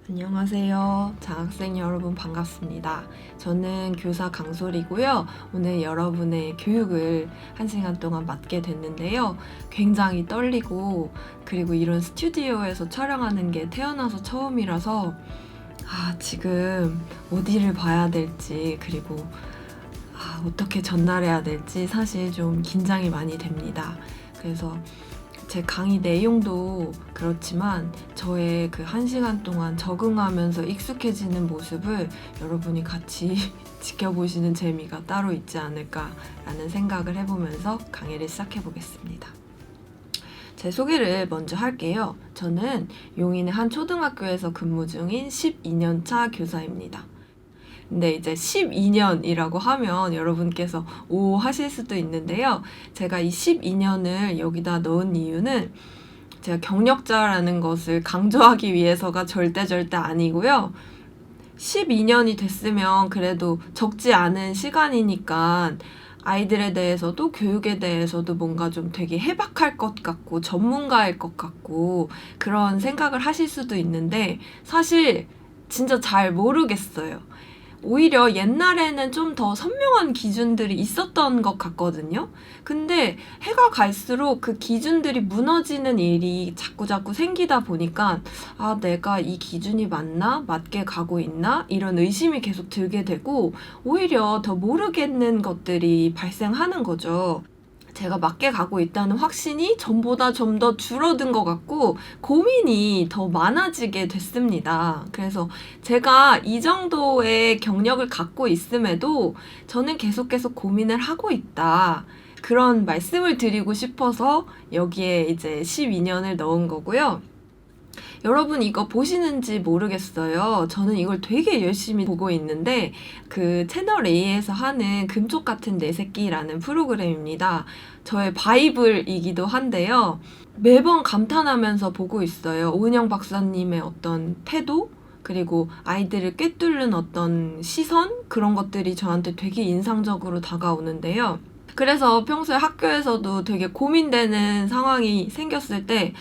안녕하세요. 장학생 여러분 반갑습니다. 저는 교사 강솔이고요. 오늘 여러분의 교육을 1시간 동안 맡게 됐는데요. 굉장히 떨리고 그리고 이런 스튜디오에서 촬영하는 게 태어나서 처음이라서 지금 어디를 봐야 될지 그리고 어떻게 전달해야 될지 사실 좀 긴장이 많이 됩니다. 그래서 제 강의 내용도 그렇지만 저의 그 1시간 동안 적응하면서 익숙해지는 모습을 여러분이 같이 지켜보시는 재미가 따로 있지 않을까라는 생각을 해보면서 강의를 시작해 보겠습니다. 제 소개를 먼저 할게요. 저는 용인의 한 초등학교에서 근무 중인 12년차 교사입니다. 근데 이제 12년이라고 하면 여러분께서 오 하실 수도 있는데요. 제가 이 12년을 여기다 넣은 이유는 제가 경력자라는 것을 강조하기 위해서가 절대 아니고요. 12년이 됐으면 그래도 적지 않은 시간이니까 아이들에 대해서도 교육에 대해서도 뭔가 좀 되게 해박할 것 같고 전문가일 것 같고 그런 생각을 하실 수도 있는데 사실 진짜 잘 모르겠어요. 오히려 옛날에는 좀 더 선명한 기준들이 있었던 것 같거든요. 근데 해가 갈수록 그 기준들이 무너지는 일이 자꾸 생기다 보니까 내가 이 기준이 맞나? 맞게 가고 있나? 이런 의심이 계속 들게 되고 오히려 더 모르겠는 것들이 발생하는 거죠. 제가 맞게 가고 있다는 확신이 전보다 좀 더 줄어든 것 같고 고민이 더 많아지게 됐습니다. 그래서 제가 이 정도의 경력을 갖고 있음에도 저는 계속 고민을 하고 있다. 그런 말씀을 드리고 싶어서 여기에 이제 12년을 넣은 거고요. 여러분 이거 보시는지 모르겠어요. 저는 이걸 되게 열심히 보고 있는데 그 채널 A에서 하는 금쪽 같은 내 새끼라는 프로그램입니다. 저의 바이블이기도 한데요. 매번 감탄하면서 보고 있어요. 오은영 박사님의 어떤 태도? 그리고 아이들을 꿰뚫는 어떤 시선? 그런 것들이 저한테 되게 인상적으로 다가오는데요. 그래서 평소에 학교에서도 되게 고민되는 상황이 생겼을 때,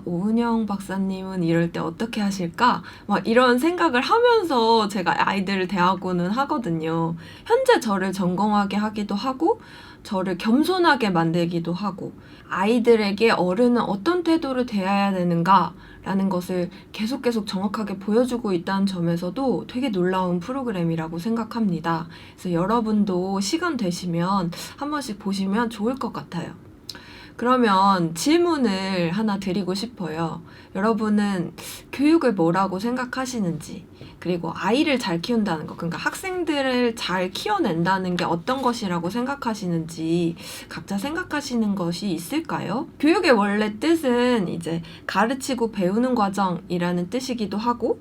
오은영 박사님은 이럴 때 어떻게 하실까? 막 이런 생각을 하면서 제가 아이들을 대하고는 하거든요. 현재 저를 점검하게 하기도 하고, 저를 겸손하게 만들기도 하고, 아이들에게 어른은 어떤 태도를 대해야 되는가? 라는 것을 계속 정확하게 보여주고 있다는 점에서도 되게 놀라운 프로그램이라고 생각합니다. 그래서 여러분도 시간 되시면 한 번씩 보시면 좋을 것 같아요. 그러면 질문을 하나 드리고 싶어요. 여러분은 교육을 뭐라고 생각하시는지, 그리고 아이를 잘 키운다는 것, 그러니까 학생들을 잘 키워낸다는 게 어떤 것이라고 생각하시는지 각자 생각하시는 것이 있을까요? 교육의 원래 뜻은 이제 가르치고 배우는 과정이라는 뜻이기도 하고,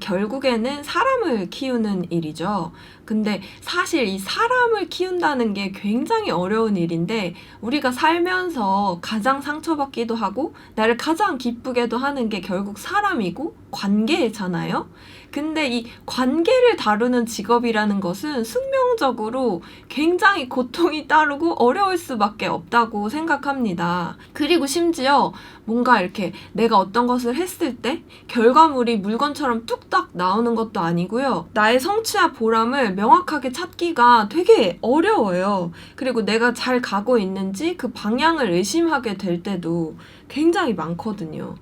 결국에는 사람을 키우는 일이죠. 근데 사실 이 사람을 키운다는 게 굉장히 어려운 일인데 우리가 살면서 가장 상처받기도 하고 나를 가장 기쁘게도 하는 게 결국 사람이고 관계잖아요. 근데 이 관계를 다루는 직업이라는 것은 숙명적으로 굉장히 고통이 따르고 어려울 수밖에 없다고 생각합니다. 그리고 심지어 뭔가 이렇게 내가 어떤 것을 했을 때 결과물이 물건처럼 뚝딱 나오는 것도 아니고요. 나의 성취와 보람을 명확하게 찾기가 되게 어려워요. 그리고 내가 잘 가고 있는지 그 방향을 의심하게 될 때도 굉장히 많거든요.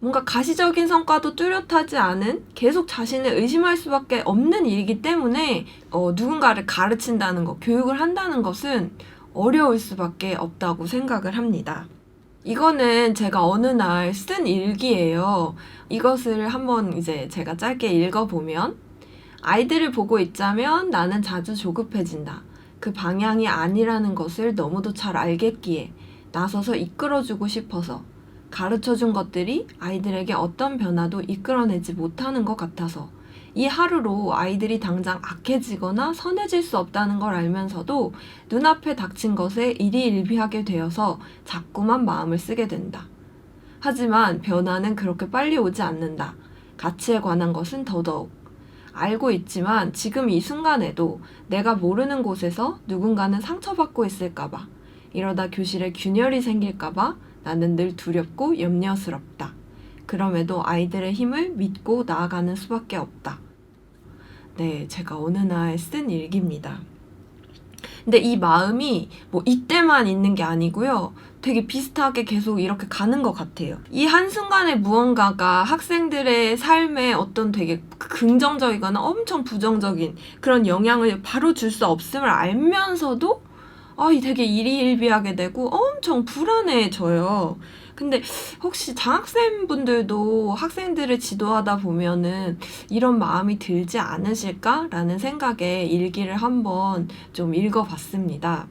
뭔가 가시적인 성과도 뚜렷하지 않은 계속 자신을 의심할 수밖에 없는 일이기 때문에 누군가를 가르친다는 것, 교육을 한다는 것은 어려울 수밖에 없다고 생각을 합니다. 이거는 제가 어느 날 쓴 일기예요. 이것을 한번 이제 제가 짧게 읽어보면 아이들을 보고 있자면 나는 자주 조급해진다. 그 방향이 아니라는 것을 너무도 잘 알겠기에 나서서 이끌어주고 싶어서 가르쳐준 것들이 아이들에게 어떤 변화도 이끌어내지 못하는 것 같아서 이 하루로 아이들이 당장 악해지거나 선해질 수 없다는 걸 알면서도 눈앞에 닥친 것에 일희일비하게 되어서 자꾸만 마음을 쓰게 된다. 하지만 변화는 그렇게 빨리 오지 않는다. 가치에 관한 것은 더더욱. 알고 있지만 지금 이 순간에도 내가 모르는 곳에서 누군가는 상처받고 있을까봐, 이러다 교실에 균열이 생길까봐 나는 늘 두렵고 염려스럽다. 그럼에도 아이들의 힘을 믿고 나아가는 수밖에 없다. 네, 제가 어느 날 쓴 일기입니다. 근데 이 마음이 뭐 이때만 있는 게 아니고요. 되게 비슷하게 계속 이렇게 가는 것 같아요. 이 한순간에 무언가가 학생들의 삶에 어떤 되게 긍정적이거나 엄청 부정적인 그런 영향을 바로 줄 수 없음을 알면서도 되게 일희일비하게 되고 엄청 불안해져요. 근데 혹시 장학생분들도 학생들을 지도하다 보면은 이런 마음이 들지 않으실까라는 생각에 일기를 한번 좀 읽어봤습니다.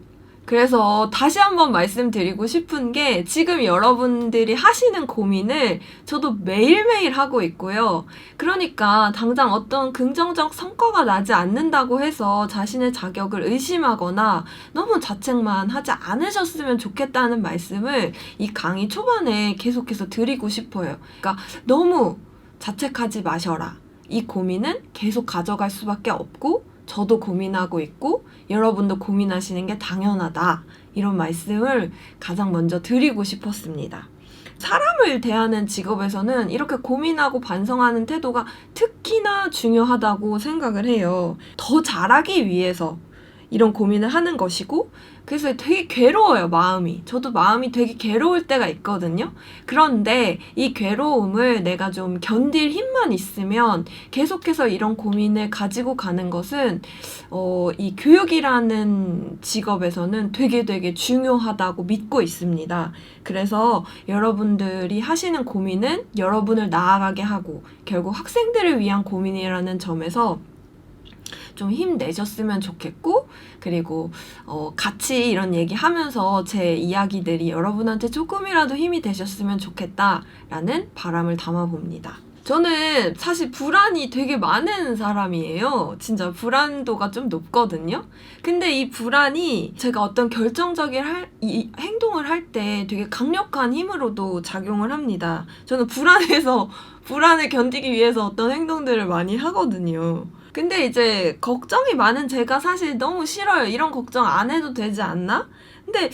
그래서 다시 한번 말씀드리고 싶은 게 지금 여러분들이 하시는 고민을 저도 매일매일 하고 있고요. 그러니까 당장 어떤 긍정적 성과가 나지 않는다고 해서 자신의 자격을 의심하거나 너무 자책만 하지 않으셨으면 좋겠다는 말씀을 이 강의 초반에 계속해서 드리고 싶어요. 그러니까 너무 자책하지 마셔라. 이 고민은 계속 가져갈 수밖에 없고 저도 고민하고 있고 여러분도 고민하시는 게 당연하다. 이런 말씀을 가장 먼저 드리고 싶었습니다. 사람을 대하는 직업에서는 이렇게 고민하고 반성하는 태도가 특히나 중요하다고 생각을 해요. 더 잘하기 위해서 이런 고민을 하는 것이고 그래서 되게 괴로워요, 마음이. 저도 마음이 되게 괴로울 때가 있거든요. 그런데 이 괴로움을 내가 좀 견딜 힘만 있으면 계속해서 이런 고민을 가지고 가는 것은 이 교육이라는 직업에서는 되게 중요하다고 믿고 있습니다. 그래서 여러분들이 하시는 고민은 여러분을 나아가게 하고 결국 학생들을 위한 고민이라는 점에서 좀 힘내셨으면 좋겠고 그리고 같이 이런 얘기하면서 제 이야기들이 여러분한테 조금이라도 힘이 되셨으면 좋겠다라는 바람을 담아봅니다. 저는 사실 불안이 되게 많은 사람이에요. 진짜 불안도가 좀 높거든요. 근데 이 불안이 제가 어떤 결정적인 행동을 할 때 되게 강력한 힘으로도 작용을 합니다. 저는 불안을 견디기 위해서 어떤 행동들을 많이 하거든요. 근데 이제 걱정이 많은 제가 사실 너무 싫어요. 이런 걱정 안 해도 되지 않나? 근데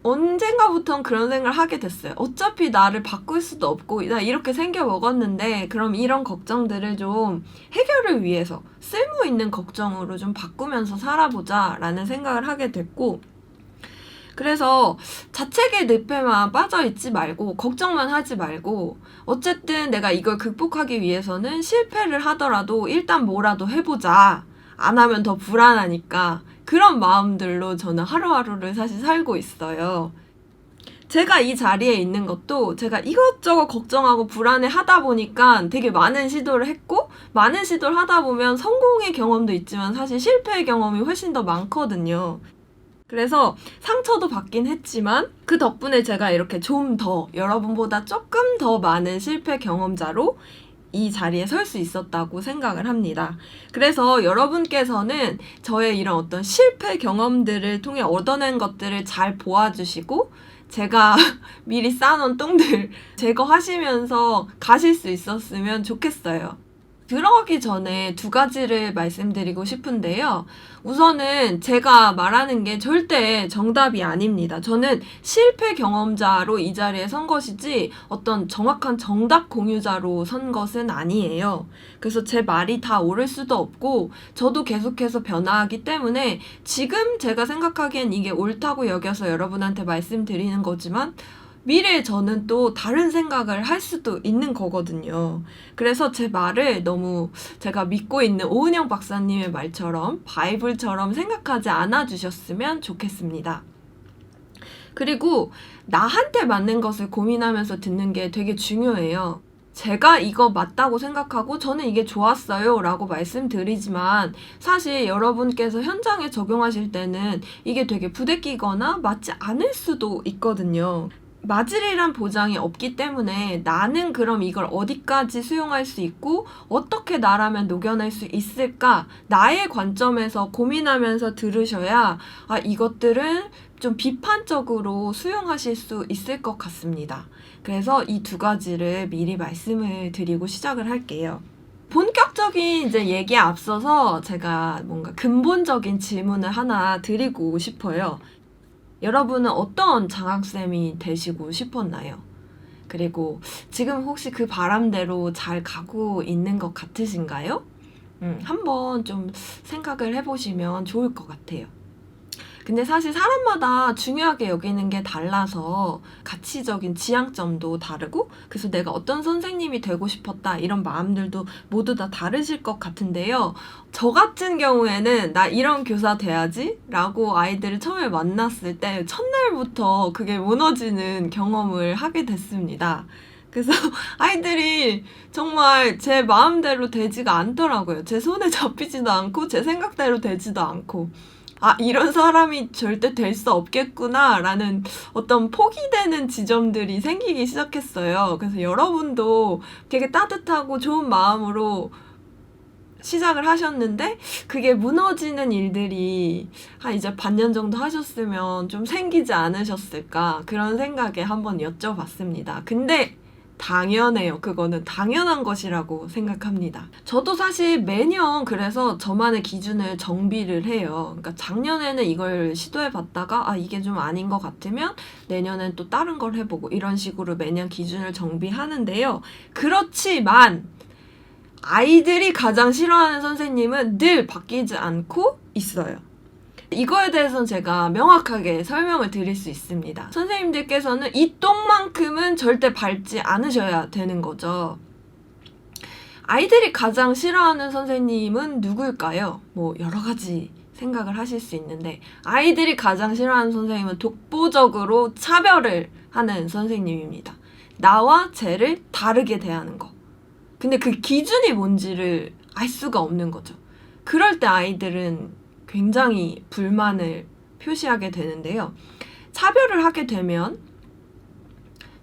언젠가부턴 그런 생각을 하게 됐어요. 어차피 나를 바꿀 수도 없고 나 이렇게 생겨 먹었는데 그럼 이런 걱정들을 좀 해결을 위해서 쓸모 있는 걱정으로 좀 바꾸면서 살아보자 라는 생각을 하게 됐고 그래서 자책의 늪에만 빠져있지 말고 걱정만 하지 말고 어쨌든 내가 이걸 극복하기 위해서는 실패를 하더라도 일단 뭐라도 해보자. 안 하면 더 불안하니까 그런 마음들로 저는 하루하루를 사실 살고 있어요. 제가 이 자리에 있는 것도 제가 이것저것 걱정하고 불안해 하다 보니까 되게 많은 시도를 했고 많은 시도를 하다 보면 성공의 경험도 있지만 사실 실패의 경험이 훨씬 더 많거든요. 그래서 상처도 받긴 했지만 그 덕분에 제가 이렇게 좀 더 여러분보다 조금 더 많은 실패 경험자로 이 자리에 설 수 있었다고 생각을 합니다. 그래서 여러분께서는 저의 이런 어떤 실패 경험들을 통해 얻어낸 것들을 잘 보아주시고 제가 미리 쌓아놓은 똥들 제거하시면서 가실 수 있었으면 좋겠어요. 들어가기 전에 두 가지를 말씀드리고 싶은데요. 우선은 제가 말하는 게 절대 정답이 아닙니다. 저는 실패 경험자로 이 자리에 선 것이지 어떤 정확한 정답 공유자로 선 것은 아니에요. 그래서 제 말이 다 옳을 수도 없고 저도 계속해서 변화하기 때문에 지금 제가 생각하기엔 이게 옳다고 여겨서 여러분한테 말씀드리는 거지만 미래에 저는 또 다른 생각을 할 수도 있는 거거든요. 그래서 제 말을 너무 제가 믿고 있는 오은영 박사님의 말처럼 바이블처럼 생각하지 않아 주셨으면 좋겠습니다. 그리고 나한테 맞는 것을 고민하면서 듣는 게 되게 중요해요. 제가 이거 맞다고 생각하고 저는 이게 좋았어요 라고 말씀드리지만 사실 여러분께서 현장에 적용하실 때는 이게 되게 부대끼거나 맞지 않을 수도 있거든요. 맞으리란 보장이 없기 때문에 나는 그럼 이걸 어디까지 수용할 수 있고 어떻게 나라면 녹여낼 수 있을까? 나의 관점에서 고민하면서 들으셔야 이것들은 좀 비판적으로 수용하실 수 있을 것 같습니다. 그래서 이 두 가지를 미리 말씀을 드리고 시작을 할게요. 본격적인 이제 얘기에 앞서서 제가 뭔가 근본적인 질문을 하나 드리고 싶어요. 여러분은 어떤 장학쌤이 되시고 싶었나요? 그리고 지금 혹시 그 바람대로 잘 가고 있는 것 같으신가요? 한번 좀 생각을 해보시면 좋을 것 같아요. 근데 사실 사람마다 중요하게 여기는 게 달라서 가치적인 지향점도 다르고, 그래서 내가 어떤 선생님이 되고 싶었다 이런 마음들도 모두 다 다르실 것 같은데요. 저 같은 경우에는 나 이런 교사 돼야지 라고 아이들을 처음에 만났을 때 첫날부터 그게 무너지는 경험을 하게 됐습니다. 그래서 아이들이 정말 제 마음대로 되지가 않더라고요. 제 손에 잡히지도 않고 제 생각대로 되지도 않고, 아, 이런 사람이 절대 될 수 없겠구나 라는 어떤 포기되는 지점들이 생기기 시작했어요. 그래서 여러분도 되게 따뜻하고 좋은 마음으로 시작을 하셨는데 그게 무너지는 일들이 한 이제 반년 정도 하셨으면 좀 생기지 않으셨을까, 그런 생각에 한번 여쭤봤습니다. 근데 당연해요. 그거는 당연한 것이라고 생각합니다. 저도 사실 매년 그래서 저만의 기준을 정비를 해요. 그러니까 작년에는 이걸 시도해봤다가 아, 이게 좀 아닌 것 같으면 내년엔 또 다른 걸 해보고 이런 식으로 매년 기준을 정비하는데요. 그렇지만 아이들이 가장 싫어하는 선생님은 늘 바뀌지 않고 있어요. 이거에 대해서는 제가 명확하게 설명을 드릴 수 있습니다. 선생님들께서는 이 똥만큼은 절대 밟지 않으셔야 되는 거죠. 아이들이 가장 싫어하는 선생님은 누구일까요? 뭐 여러 가지 생각을 하실 수 있는데, 아이들이 가장 싫어하는 선생님은 독보적으로 차별을 하는 선생님입니다. 나와 쟤를 다르게 대하는 거. 근데 그 기준이 뭔지를 알 수가 없는 거죠. 그럴 때 아이들은 굉장히 불만을 표시하게 되는데요. 차별을 하게 되면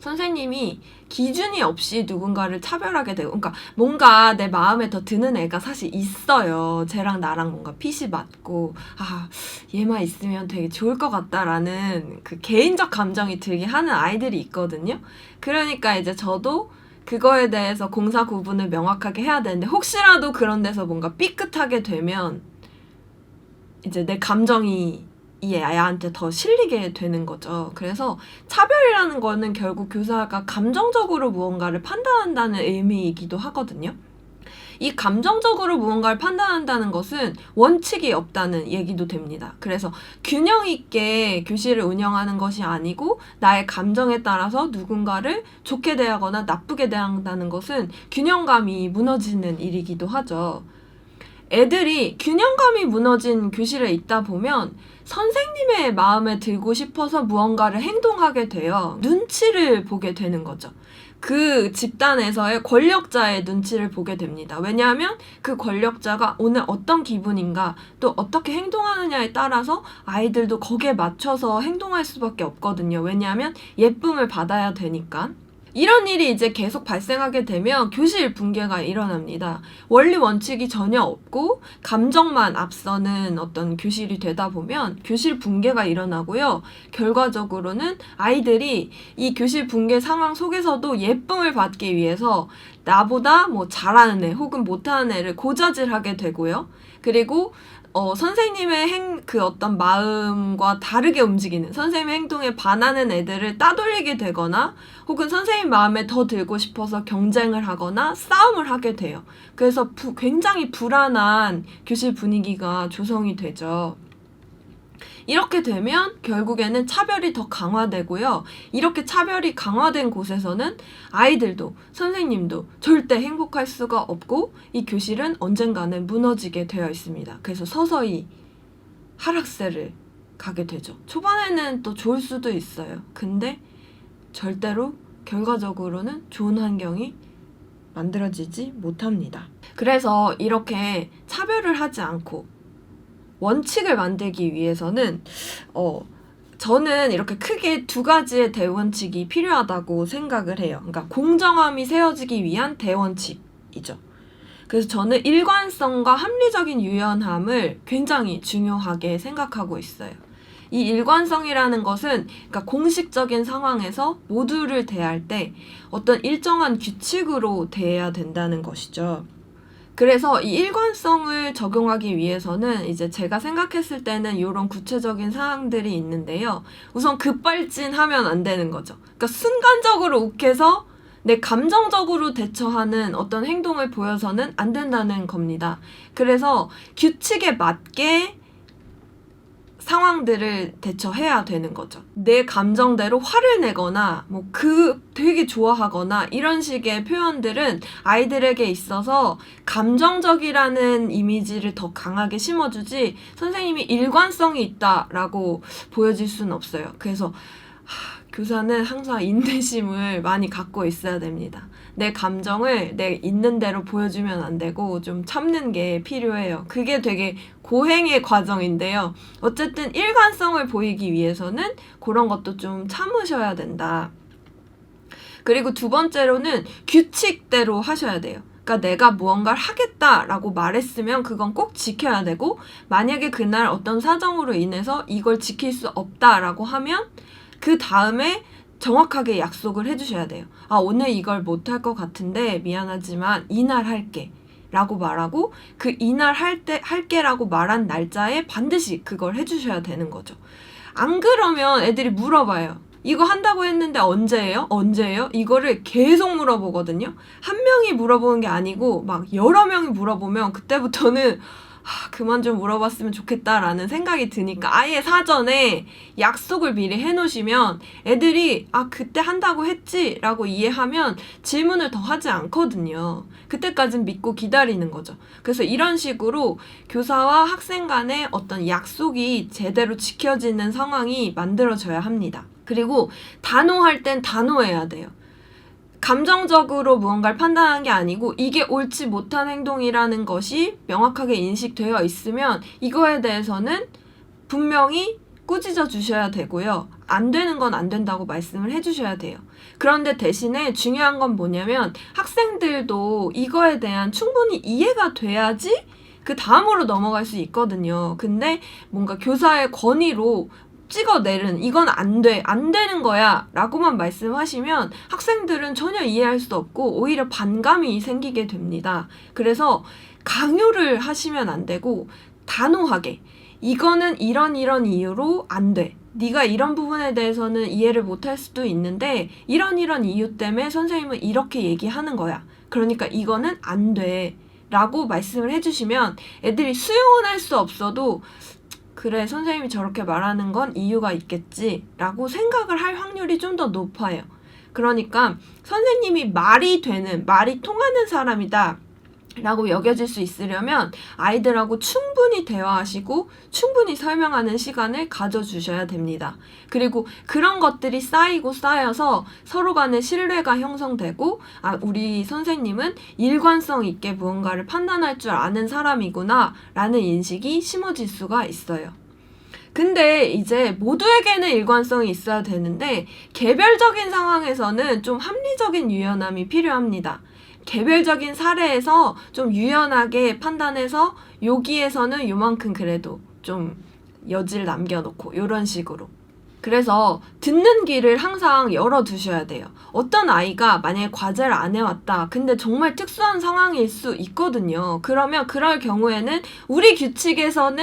선생님이 기준이 없이 누군가를 차별하게 되고, 그러니까 뭔가 내 마음에 더 드는 애가 사실 있어요. 쟤랑 나랑 뭔가 핏이 맞고, 아, 얘만 있으면 되게 좋을 것 같다라는 그 개인적 감정이 들게 하는 아이들이 있거든요. 그러니까 이제 저도 그거에 대해서 공사 구분을 명확하게 해야 되는데, 혹시라도 그런 데서 뭔가 삐끗하게 되면 이제 내 감정이 이 애한테 더 실리게 되는 거죠. 그래서 차별이라는 거는 결국 교사가 감정적으로 무언가를 판단한다는 의미이기도 하거든요. 이 감정적으로 무언가를 판단한다는 것은 원칙이 없다는 얘기도 됩니다. 그래서 균형 있게 교실을 운영하는 것이 아니고 나의 감정에 따라서 누군가를 좋게 대하거나 나쁘게 대한다는 것은 균형감이 무너지는 일이기도 하죠. 애들이 균형감이 무너진 교실에 있다 보면 선생님의 마음에 들고 싶어서 무언가를 행동하게 돼요. 눈치를 보게 되는 거죠. 그 집단에서의 권력자의 눈치를 보게 됩니다. 왜냐하면 그 권력자가 오늘 어떤 기분인가, 또 어떻게 행동하느냐에 따라서 아이들도 거기에 맞춰서 행동할 수밖에 없거든요. 왜냐하면 예쁨을 받아야 되니까. 이런 일이 이제 계속 발생하게 되면 교실 붕괴가 일어납니다. 원리 원칙이 전혀 없고 감정만 앞서는 어떤 교실이 되다 보면 교실 붕괴가 일어나고요. 결과적으로는 아이들이 이 교실 붕괴 상황 속에서도 예쁨을 받기 위해서 나보다 뭐 잘하는 애 혹은 못하는 애를 고자질하게 되고요. 그리고 선생님의 그 어떤 마음과 다르게 움직이는, 선생님의 행동에 반하는 애들을 따돌리게 되거나 혹은 선생님 마음에 더 들고 싶어서 경쟁을 하거나 싸움을 하게 돼요. 그래서 굉장히 불안한 교실 분위기가 조성이 되죠. 이렇게 되면 결국에는 차별이 더 강화되고요. 이렇게 차별이 강화된 곳에서는 아이들도 선생님도 절대 행복할 수가 없고 이 교실은 언젠가는 무너지게 되어 있습니다. 그래서 서서히 하락세를 가게 되죠. 초반에는 또 좋을 수도 있어요. 근데 절대로 결과적으로는 좋은 환경이 만들어지지 못합니다. 그래서 이렇게 차별을 하지 않고 원칙을 만들기 위해서는 저는 이렇게 크게 두 가지의 대원칙이 필요하다고 생각을 해요. 그러니까 공정함이 세워지기 위한 대원칙이죠. 그래서 저는 일관성과 합리적인 유연함을 굉장히 중요하게 생각하고 있어요. 이 일관성이라는 것은 그러니까 공식적인 상황에서 모두를 대할 때 어떤 일정한 규칙으로 대해야 된다는 것이죠. 그래서 이 일관성을 적용하기 위해서는 이제 제가 생각했을 때는 이런 구체적인 사항들이 있는데요. 우선 급발진하면 안 되는 거죠. 그러니까 순간적으로 욱해서 내 감정적으로 대처하는 어떤 행동을 보여서는 안 된다는 겁니다. 그래서 규칙에 맞게 상황들을 대처해야 되는 거죠. 내 감정대로 화를 내거나 되게 좋아하거나 이런 식의 표현들은 아이들에게 있어서 감정적이라는 이미지를 더 강하게 심어주지 선생님이 일관성이 있다라고 보여질 수는 없어요. 그래서 교사는 항상 인내심을 많이 갖고 있어야 됩니다. 내 감정을 내 있는 대로 보여주면 안 되고 좀 참는 게 필요해요. 그게 되게 고행의 과정인데요. 어쨌든 일관성을 보이기 위해서는 그런 것도 좀 참으셔야 된다. 그리고 두 번째로는 규칙대로 하셔야 돼요. 그러니까 내가 무언가를 하겠다라고 말했으면 그건 꼭 지켜야 되고, 만약에 그날 어떤 사정으로 인해서 이걸 지킬 수 없다라고 하면 그 다음에 정확하게 약속을 해주셔야 돼요. 오늘 이걸 못할 것 같은데 미안하지만 이날 할게 라고 말하고, 그 이날 할게라고 말한 날짜에 반드시 그걸 해주셔야 되는 거죠. 안 그러면 애들이 물어봐요. 이거 한다고 했는데 언제예요? 언제예요? 이거를 계속 물어보거든요. 한 명이 물어보는 게 아니고 막 여러 명이 물어보면 그때부터는 그만 좀 물어봤으면 좋겠다라는 생각이 드니까 아예 사전에 약속을 미리 해놓으시면 애들이 그때 한다고 했지 라고 이해하면 질문을 더 하지 않거든요. 그때까진 믿고 기다리는 거죠. 그래서 이런 식으로 교사와 학생 간의 어떤 약속이 제대로 지켜지는 상황이 만들어져야 합니다. 그리고 단호할 땐 단호해야 돼요. 감정적으로 무언가를 판단하는 게 아니고 이게 옳지 못한 행동이라는 것이 명확하게 인식되어 있으면 이거에 대해서는 분명히 꾸짖어 주셔야 되고요. 안 되는 건 안 된다고 말씀을 해주셔야 돼요. 그런데 대신에 중요한 건 뭐냐면 학생들도 이거에 대한 충분히 이해가 돼야지 그 다음으로 넘어갈 수 있거든요. 근데 뭔가 교사의 권위로 찍어내는 이건 안 되는 거야 라고만 말씀하시면 학생들은 전혀 이해할 수 없고 오히려 반감이 생기게 됩니다. 그래서 강요를 하시면 안 되고 단호하게 이거는 이런 이유로 안 돼. 네가 이런 부분에 대해서는 이해를 못할 수도 있는데 이런 이유 때문에 선생님은 이렇게 얘기하는 거야. 그러니까 이거는 안 돼 라고 말씀을 해주시면 애들이 수용은 할 수 없어도 그래, 선생님이 저렇게 말하는 건 이유가 있겠지 라고 생각을 할 확률이 좀 더 높아요. 그러니까 선생님이 말이 통하는 사람이다 라고 여겨질 수 있으려면 아이들하고 충분히 대화하시고 충분히 설명하는 시간을 가져주셔야 됩니다. 그리고 그런 것들이 쌓여서 서로 간의 신뢰가 형성되고 우리 선생님은 일관성 있게 무언가를 판단할 줄 아는 사람이구나 라는 인식이 심어질 수가 있어요. 근데 이제 모두에게는 일관성이 있어야 되는데 개별적인 상황에서는 좀 합리적인 유연함이 필요합니다. 개별적인 사례에서 좀 유연하게 판단해서 여기에서는 요만큼 그래도 좀 여지를 남겨놓고 이런 식으로. 그래서 듣는 귀를 항상 열어두셔야 돼요. 어떤 아이가 만약에 과제를 안 해왔다. 근데 정말 특수한 상황일 수 있거든요. 그러면 그럴 경우에는 우리 규칙에서는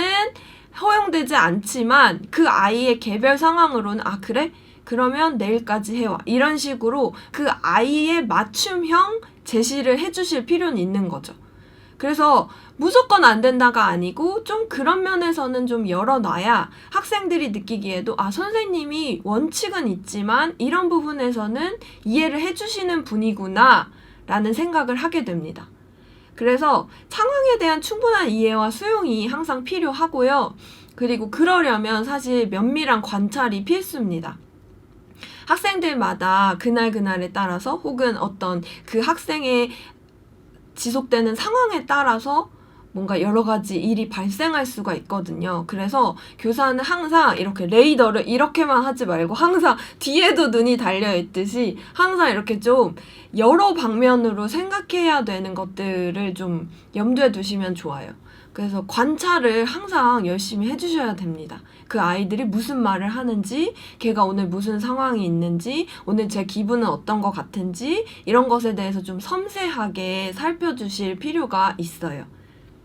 허용되지 않지만 그 아이의 개별 상황으로는 그래? 그러면 내일까지 해와. 이런 식으로 그 아이의 맞춤형 제시를 해주실 필요는 있는 거죠. 그래서 무조건 안 된다가 아니고 좀 그런 면에서는 좀 열어놔야 학생들이 느끼기에도 선생님이 원칙은 있지만 이런 부분에서는 이해를 해주시는 분이구나 라는 생각을 하게 됩니다. 그래서 상황에 대한 충분한 이해와 수용이 항상 필요하고요. 그리고 그러려면 사실 면밀한 관찰이 필수입니다. 학생들마다 그날에 따라서 혹은 어떤 그 학생의 지속되는 상황에 따라서 뭔가 여러 가지 일이 발생할 수가 있거든요. 그래서 교사는 항상 이렇게 레이더를 이렇게만 하지 말고 항상 뒤에도 눈이 달려있듯이 항상 이렇게 좀 여러 방면으로 생각해야 되는 것들을 좀 염두에 두시면 좋아요. 그래서 관찰을 항상 열심히 해주셔야 됩니다. 그 아이들이 무슨 말을 하는지, 걔가 오늘 무슨 상황이 있는지, 오늘 제 기분은 어떤 것 같은지, 이런 것에 대해서 좀 섬세하게 살펴주실 필요가 있어요.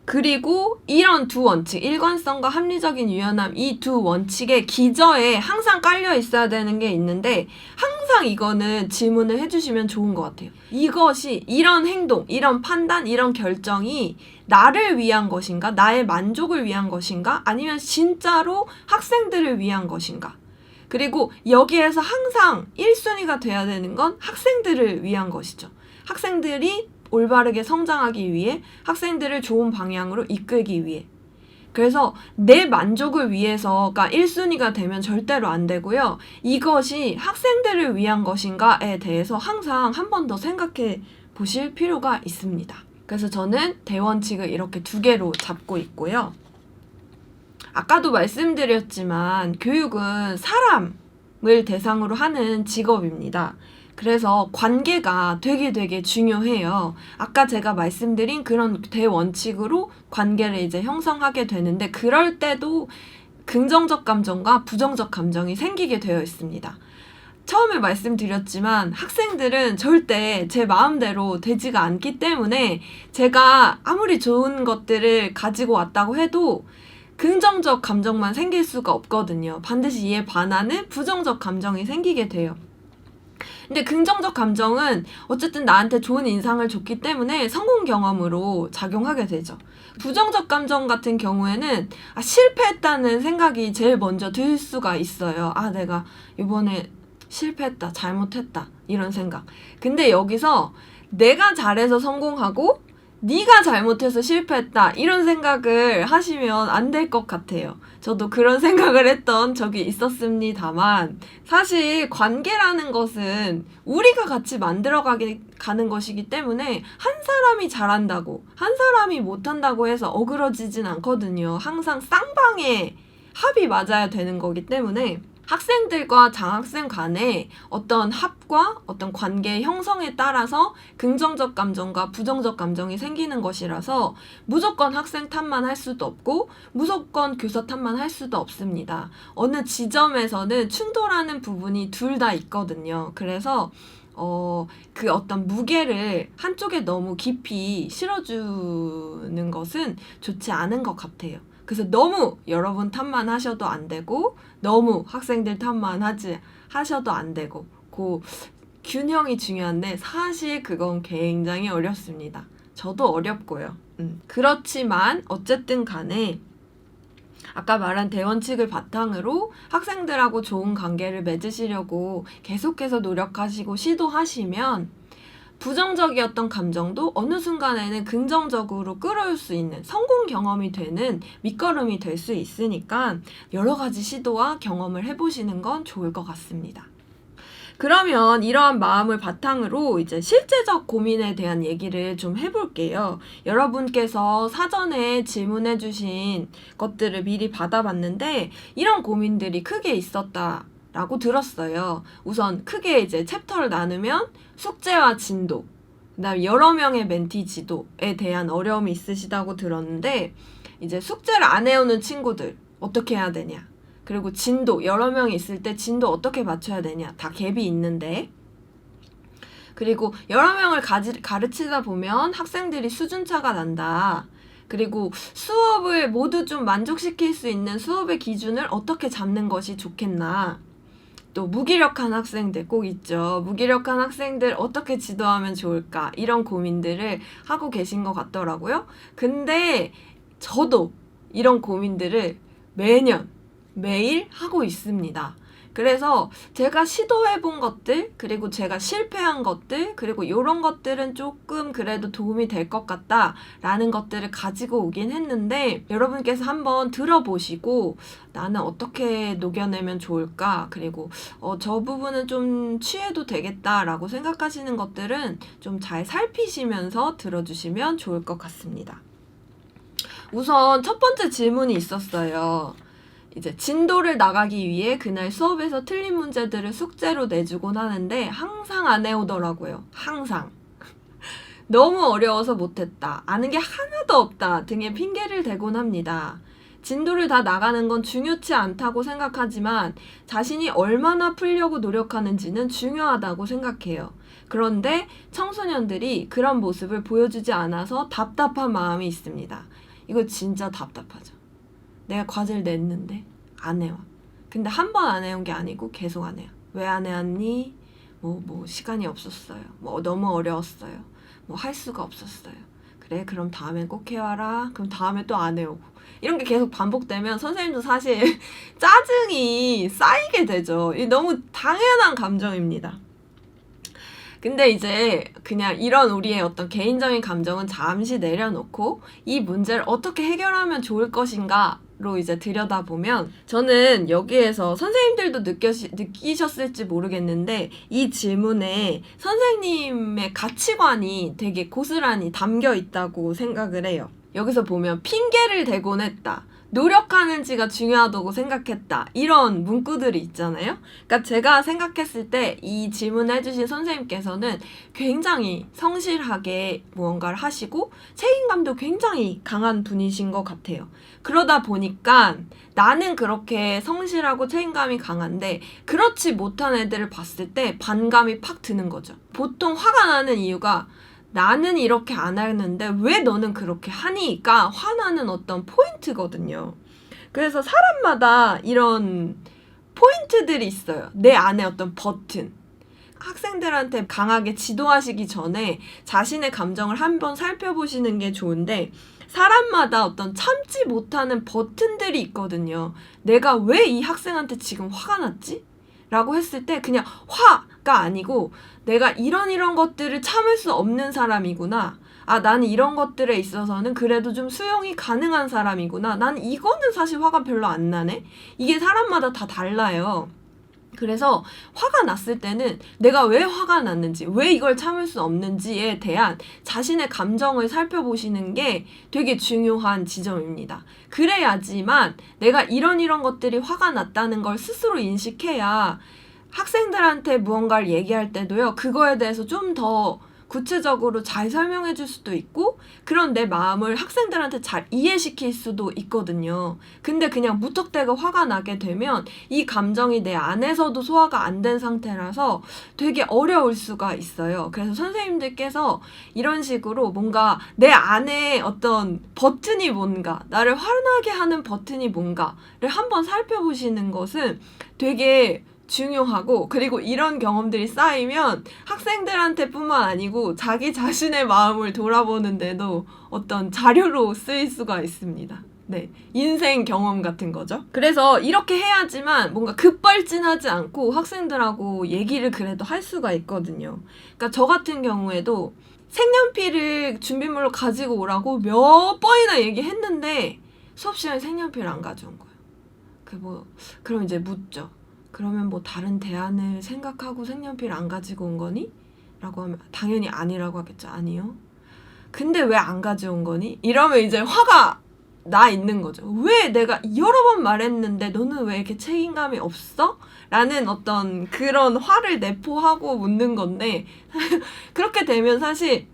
그리고 이런 두 원칙, 일관성과 합리적인 유연함, 이 두 원칙의 기저에 항상 깔려 있어야 되는 게 있는데, 항상 이거는 질문을 해주시면 좋은 것 같아요. 이것이, 이런 행동, 이런 판단, 이런 결정이 나를 위한 것인가? 나의 만족을 위한 것인가? 아니면 진짜로 학생들을 위한 것인가? 그리고 여기에서 항상 1순위가 돼야 되는 건 학생들을 위한 것이죠. 학생들이 올바르게 성장하기 위해, 학생들을 좋은 방향으로 이끌기 위해. 그래서 내 만족을 위해서가 1순위가 되면 절대로 안 되고요. 이것이 학생들을 위한 것인가에 대해서 항상 한 번 더 생각해 보실 필요가 있습니다. 그래서 저는 대원칙을 이렇게 두 개로 잡고 있고요. 아까도 말씀드렸지만 교육은 사람을 대상으로 하는 직업입니다. 그래서 관계가 되게 중요해요. 아까 제가 말씀드린 그런 대원칙으로 관계를 이제 형성하게 되는데, 그럴 때도 긍정적 감정과 부정적 감정이 생기게 되어 있습니다. 처음에 말씀드렸지만 학생들은 절대 제 마음대로 되지가 않기 때문에 제가 아무리 좋은 것들을 가지고 왔다고 해도 긍정적 감정만 생길 수가 없거든요. 반드시 이에 반하는 부정적 감정이 생기게 돼요. 근데 긍정적 감정은 어쨌든 나한테 좋은 인상을 줬기 때문에 성공 경험으로 작용하게 되죠. 부정적 감정 같은 경우에는 실패했다는 생각이 제일 먼저 들 수가 있어요. 내가 이번에 실패했다, 잘못했다, 이런 생각. 근데 여기서 내가 잘해서 성공하고 네가 잘못해서 실패했다, 이런 생각을 하시면 안 될 것 같아요. 저도 그런 생각을 했던 적이 있었습니다만, 사실 관계라는 것은 우리가 같이 가는 것이기 때문에 한 사람이 잘한다고 한 사람이 못한다고 해서 어그러지진 않거든요. 항상 쌍방의 합이 맞아야 되는 거기 때문에 학생들과 장학생 간의 어떤 합과 어떤 관계 형성에 따라서 긍정적 감정과 부정적 감정이 생기는 것이라서 무조건 학생 탓만 할 수도 없고 무조건 교사 탓만 할 수도 없습니다. 어느 지점에서는 충돌하는 부분이 둘 다 있거든요. 그래서 그 어떤 무게를 한쪽에 너무 깊이 실어주는 것은 좋지 않은 것 같아요. 그래서 너무 여러분 탓만 하셔도 안 되고 너무 학생들 탓만 하셔도 안 되고, 그 균형이 중요한데 사실 그건 굉장히 어렵습니다. 저도 어렵고요. 그렇지만 어쨌든 간에 아까 말한 대원칙을 바탕으로 학생들하고 좋은 관계를 맺으시려고 계속해서 노력하시고 시도하시면 부정적이었던 감정도 어느 순간에는 긍정적으로 끌어올 수 있는 성공 경험이 되는 밑거름이 될 수 있으니까 여러 가지 시도와 경험을 해보시는 건 좋을 것 같습니다. 그러면 이러한 마음을 바탕으로 이제 실제적 고민에 대한 얘기를 좀 해볼게요. 여러분께서 사전에 질문해 주신 것들을 미리 받아봤는데 이런 고민들이 크게 있었다라고 들었어요. 우선 크게 이제 챕터를 나누면 숙제와 진도, 그다음에 여러 명의 멘티 지도에 대한 어려움이 있으시다고 들었는데, 이제 숙제를 안 해오는 친구들 어떻게 해야 되냐, 그리고 진도, 여러 명이 있을 때 진도 어떻게 맞춰야 되냐, 다 갭이 있는데, 그리고 여러 명을 가르치다 보면 학생들이 수준차가 난다. 그리고 수업을 모두 좀 만족시킬 수 있는 수업의 기준을 어떻게 잡는 것이 좋겠나. 또 무기력한 학생들 꼭 있죠. 무기력한 학생들 어떻게 지도하면 좋을까, 이런 고민들을 하고 계신 것 같더라고요. 근데 저도 이런 고민들을 매일 하고 있습니다. 그래서 제가 시도해본 것들, 그리고 제가 실패한 것들, 그리고 이런 것들은 조금 그래도 도움이 될 것 같다라는 것들을 가지고 오긴 했는데, 여러분께서 한번 들어보시고 나는 어떻게 녹여내면 좋을까, 그리고 저 부분은 좀 취해도 되겠다라고 생각하시는 것들은 좀 잘 살피시면서 들어주시면 좋을 것 같습니다. 우선 첫 번째 질문이 있었어요. 이제 진도를 나가기 위해 그날 수업에서 틀린 문제들을 숙제로 내주곤 하는데 항상 안 해오더라고요. 항상. 너무 어려워서 못했다, 아는 게 하나도 없다 등의 핑계를 대곤 합니다. 진도를 다 나가는 건 중요치 않다고 생각하지만 자신이 얼마나 풀려고 노력하는지는 중요하다고 생각해요. 그런데 청소년들이 그런 모습을 보여주지 않아서 답답한 마음이 있습니다. 이거 진짜 답답하죠. 내가 과제를 냈는데 안 해와. 근데 한 번 안 해온 게 아니고 계속 안 해요. 왜 안 해왔니? 뭐 시간이 없었어요. 뭐 너무 어려웠어요. 뭐 할 수가 없었어요. 그래, 그럼 다음엔 꼭 해와라. 그럼 다음에 또 안 해오고. 이런 게 계속 반복되면 선생님도 사실 짜증이 쌓이게 되죠. 이 너무 당연한 감정입니다. 근데 이제 그냥 이런 우리의 어떤 개인적인 감정은 잠시 내려놓고 이 문제를 어떻게 해결하면 좋을 것인가 로 이제 들여다보면, 저는 여기에서 선생님들도 느끼셨을지 모르겠는데 이 질문에 선생님의 가치관이 되게 고스란히 담겨 있다고 생각을 해요. 여기서 보면 핑계를 대곤 했다, 노력하는지가 중요하다고 생각했다, 이런 문구들이 있잖아요. 그러니까 제가 생각했을 때 이 질문을 해주신 선생님께서는 굉장히 성실하게 무언가를 하시고 책임감도 굉장히 강한 분이신 것 같아요. 그러다 보니까 나는 그렇게 성실하고 책임감이 강한데 그렇지 못한 애들을 봤을 때 반감이 팍 드는 거죠. 보통 화가 나는 이유가 나는 이렇게 안 하는데 왜 너는 그렇게 하니까 화나는 어떤 포인트거든요. 그래서 사람마다 이런 포인트들이 있어요. 내 안에 어떤 버튼. 학생들한테 강하게 지도하시기 전에 자신의 감정을 한번 살펴보시는 게 좋은데, 사람마다 어떤 참지 못하는 버튼들이 있거든요. 내가 왜 이 학생한테 지금 화가 났지? 라고 했을 때 그냥 화가 아니고 내가 이런 것들을 참을 수 없는 사람이구나. 아, 나는 이런 것들에 있어서는 그래도 좀 수용이 가능한 사람이구나. 난 이거는 사실 화가 별로 안 나네. 이게 사람마다 다 달라요. 그래서 화가 났을 때는 내가 왜 화가 났는지, 왜 이걸 참을 수 없는지에 대한 자신의 감정을 살펴보시는 게 되게 중요한 지점입니다. 그래야지만 내가 이런 것들이 화가 났다는 걸 스스로 인식해야 학생들한테 무언가를 얘기할 때도요, 그거에 대해서 좀 더 구체적으로 잘 설명해 줄 수도 있고 그런 내 마음을 학생들한테 잘 이해시킬 수도 있거든요. 근데 그냥 무턱대고 화가 나게 되면 이 감정이 내 안에서도 소화가 안 된 상태라서 되게 어려울 수가 있어요. 그래서 선생님들께서 이런 식으로 뭔가 내 안에 어떤 버튼이 뭔가, 나를 화나게 하는 버튼이 뭔가를 한번 살펴보시는 것은 되게 중요하고, 그리고 이런 경험들이 쌓이면 학생들한테 뿐만 아니고 자기 자신의 마음을 돌아보는데도 어떤 자료로 쓰일 수가 있습니다. 네, 인생 경험 같은 거죠. 그래서 이렇게 해야지만 뭔가 급발진하지 않고 학생들하고 얘기를 그래도 할 수가 있거든요. 그러니까 저 같은 경우에도 색연필을 준비물로 가지고 오라고 몇 번이나 얘기했는데 수업 시간에 색연필을 안 가져온 거예요. 그럼 이제 묻죠. 그러면 뭐 다른 대안을 생각하고 색연필 안 가지고 온 거니? 라고 하면 당연히 아니라고 하겠죠. 아니요. 근데 왜 안 가져온 거니? 이러면 이제 화가 나 있는 거죠. 왜 내가 여러 번 말했는데 너는 왜 이렇게 책임감이 없어? 라는 어떤 그런 화를 내포하고 묻는 건데 그렇게 되면 사실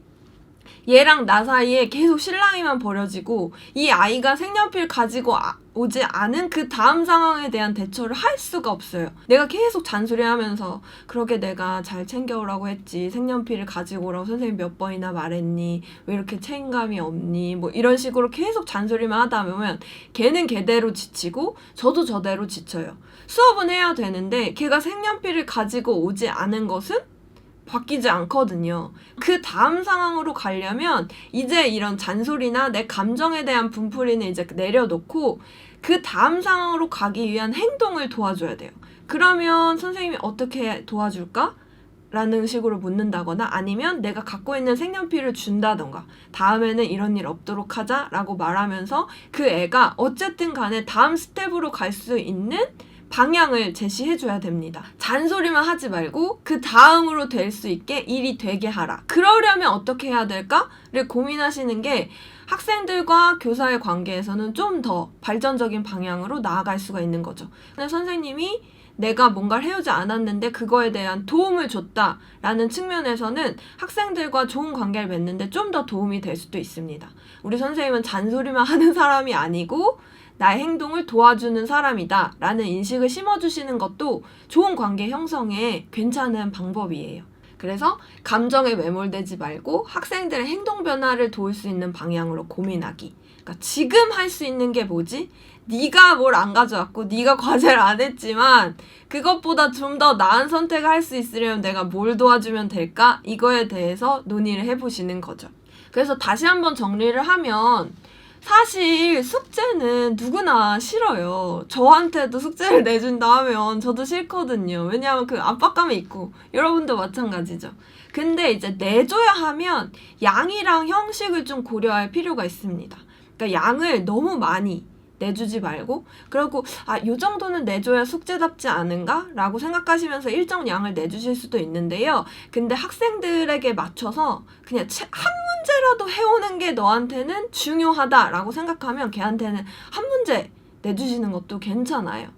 얘랑 나 사이에 계속 실랑이만 벌어지고 이 아이가 색연필 가지고 오지 않은 그 다음 상황에 대한 대처를 할 수가 없어요. 내가 계속 잔소리하면서 그러게 내가 잘 챙겨오라고 했지, 색연필을 가지고 오라고 선생님 몇 번이나 말했니, 왜 이렇게 책임감이 없니, 뭐 이런 식으로 계속 잔소리만 하다 보면 걔는 걔대로 지치고 저도 저대로 지쳐요. 수업은 해야 되는데 걔가 색연필을 가지고 오지 않은 것은 바뀌지 않거든요. 그 다음 상황으로 가려면 이제 이런 잔소리나 내 감정에 대한 분풀이는 이제 내려놓고 그 다음 상황으로 가기 위한 행동을 도와줘야 돼요. 그러면 선생님이 어떻게 도와줄까? 라는 식으로 묻는다거나 아니면 내가 갖고 있는 색연필을 준다던가 다음에는 이런 일 없도록 하자 라고 말하면서 그 애가 어쨌든 간에 다음 스텝으로 갈 수 있는 방향을 제시해줘야 됩니다. 잔소리만 하지 말고 그 다음으로 될 수 있게 일이 되게 하라. 그러려면 어떻게 해야 될까를 고민하시는 게 학생들과 교사의 관계에서는 좀 더 발전적인 방향으로 나아갈 수가 있는 거죠. 근데 선생님이 내가 뭔가를 해오지 않았는데 그거에 대한 도움을 줬다라는 측면에서는 학생들과 좋은 관계를 맺는데 좀 더 도움이 될 수도 있습니다. 우리 선생님은 잔소리만 하는 사람이 아니고 나의 행동을 도와주는 사람이다 라는 인식을 심어주시는 것도 좋은 관계 형성에 괜찮은 방법이에요. 그래서 감정에 매몰되지 말고 학생들의 행동 변화를 도울 수 있는 방향으로 고민하기. 그러니까 지금 할 수 있는 게 뭐지? 네가 뭘 안 가져왔고 네가 과제를 안 했지만 그것보다 좀 더 나은 선택을 할 수 있으려면 내가 뭘 도와주면 될까? 이거에 대해서 논의를 해보시는 거죠. 그래서 다시 한번 정리를 하면 사실 숙제는 누구나 싫어요. 저한테도 숙제를 내준다 하면 저도 싫거든요. 왜냐하면 그 압박감이 있고 여러분도 마찬가지죠. 근데 이제 내줘야 하면 양이랑 형식을 좀 고려할 필요가 있습니다. 그러니까 양을 너무 많이 내주지 말고 그리고 요 정도는 내줘야 숙제답지 않은가? 라고 생각하시면서 일정 양을 내주실 수도 있는데요. 근데 학생들에게 맞춰서 그냥 한 문제라도 해오는 게 너한테는 중요하다라고 생각하면 걔한테는 한 문제 내주시는 것도 괜찮아요.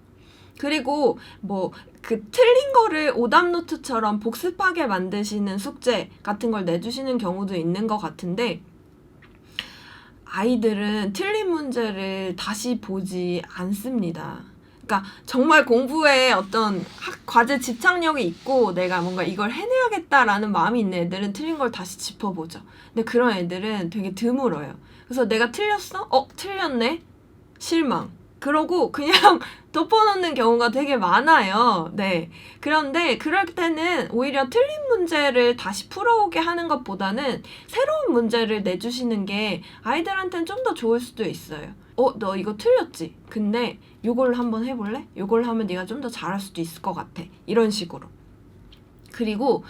그리고 뭐 그 틀린 거를 오답노트처럼 복습하게 만드시는 숙제 같은 걸 내주시는 경우도 있는 것 같은데 아이들은 틀린 문제를 다시 보지 않습니다. 그러니까 정말 공부에 어떤 과제 집착력이 있고 내가 뭔가 이걸 해내야겠다라는 마음이 있는 애들은 틀린 걸 다시 짚어보죠. 근데 그런 애들은 되게 드물어요. 그래서 내가 틀렸어? 틀렸네? 실망. 그러고 그냥 덮어놓는 경우가 되게 많아요. 네. 그런데 그럴 때는 오히려 틀린 문제를 다시 풀어오게 하는 것보다는 새로운 문제를 내주시는 게 아이들한테는 좀 더 좋을 수도 있어요. 너 이거 틀렸지? 근데 요걸 한번 해볼래? 요걸 하면 네가 좀 더 잘할 수도 있을 것 같아. 이런 식으로. 그리고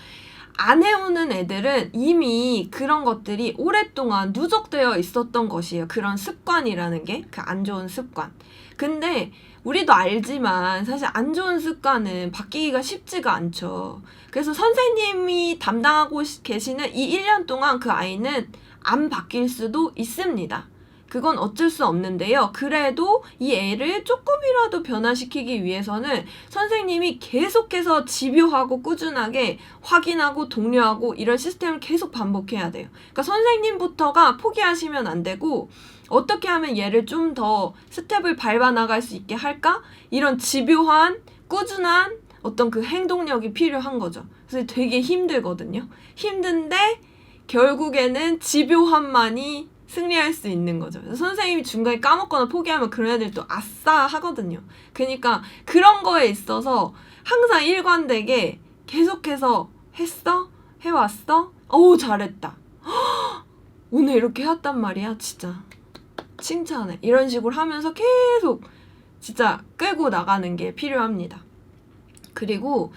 안 해오는 애들은 이미 그런 것들이 오랫동안 누적되어 있었던 것이에요. 그런 습관이라는 게, 그 안 좋은 습관. 근데 우리도 알지만 사실 안 좋은 습관은 바뀌기가 쉽지가 않죠. 그래서 선생님이 담당하고 계시는 이 1년 동안 그 아이는 안 바뀔 수도 있습니다. 그건 어쩔 수 없는데요. 그래도 이 애를 조금이라도 변화시키기 위해서는 선생님이 계속해서 집요하고 꾸준하게 확인하고 독려하고 이런 시스템을 계속 반복해야 돼요. 그러니까 선생님부터가 포기하시면 안 되고 어떻게 하면 얘를 좀 더 스텝을 밟아 나갈 수 있게 할까? 이런 집요한 꾸준한 어떤 그 행동력이 필요한 거죠. 그래서 되게 힘들거든요. 힘든데 결국에는 집요함만이 승리할 수 있는 거죠. 선생님이 중간에 까먹거나 포기하면 그런 애들 또 아싸 하거든요. 그러니까 그런 거에 있어서 항상 일관되게 계속해서 했어? 해왔어? 잘했다. 오늘 이렇게 해왔단 말이야. 진짜 칭찬해. 이런 식으로 하면서 계속 진짜 끌고 나가는 게 필요합니다. 그리고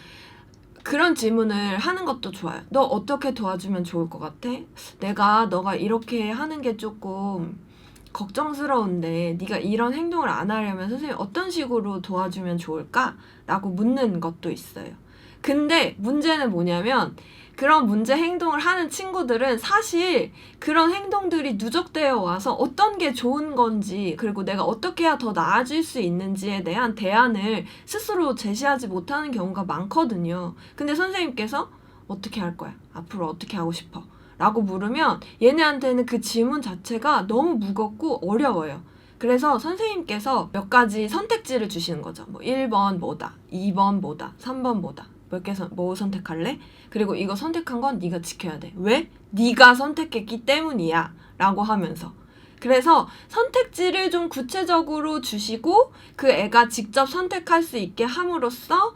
그런 질문을 하는 것도 좋아요. 너 어떻게 도와주면 좋을 것 같아? 너가 이렇게 하는 게 조금 걱정스러운데 네가 이런 행동을 안 하려면 선생님이 어떤 식으로 도와주면 좋을까? 라고 묻는 것도 있어요. 근데 문제는 뭐냐면 그런 문제 행동을 하는 친구들은 사실 그런 행동들이 누적되어 와서 어떤 게 좋은 건지 그리고 내가 어떻게 해야 더 나아질 수 있는지에 대한 대안을 스스로 제시하지 못하는 경우가 많거든요. 근데 선생님께서 어떻게 할 거야? 앞으로 어떻게 하고 싶어? 라고 물으면 얘네한테는 그 질문 자체가 너무 무겁고 어려워요. 그래서 선생님께서 몇 가지 선택지를 주시는 거죠. 1번 뭐다, 2번 뭐다, 3번 뭐다. 뭐 선택할래? 그리고 이거 선택한 건 네가 지켜야 돼. 왜? 네가 선택했기 때문이야. 라고 하면서. 그래서 선택지를 좀 구체적으로 주시고 그 애가 직접 선택할 수 있게 함으로써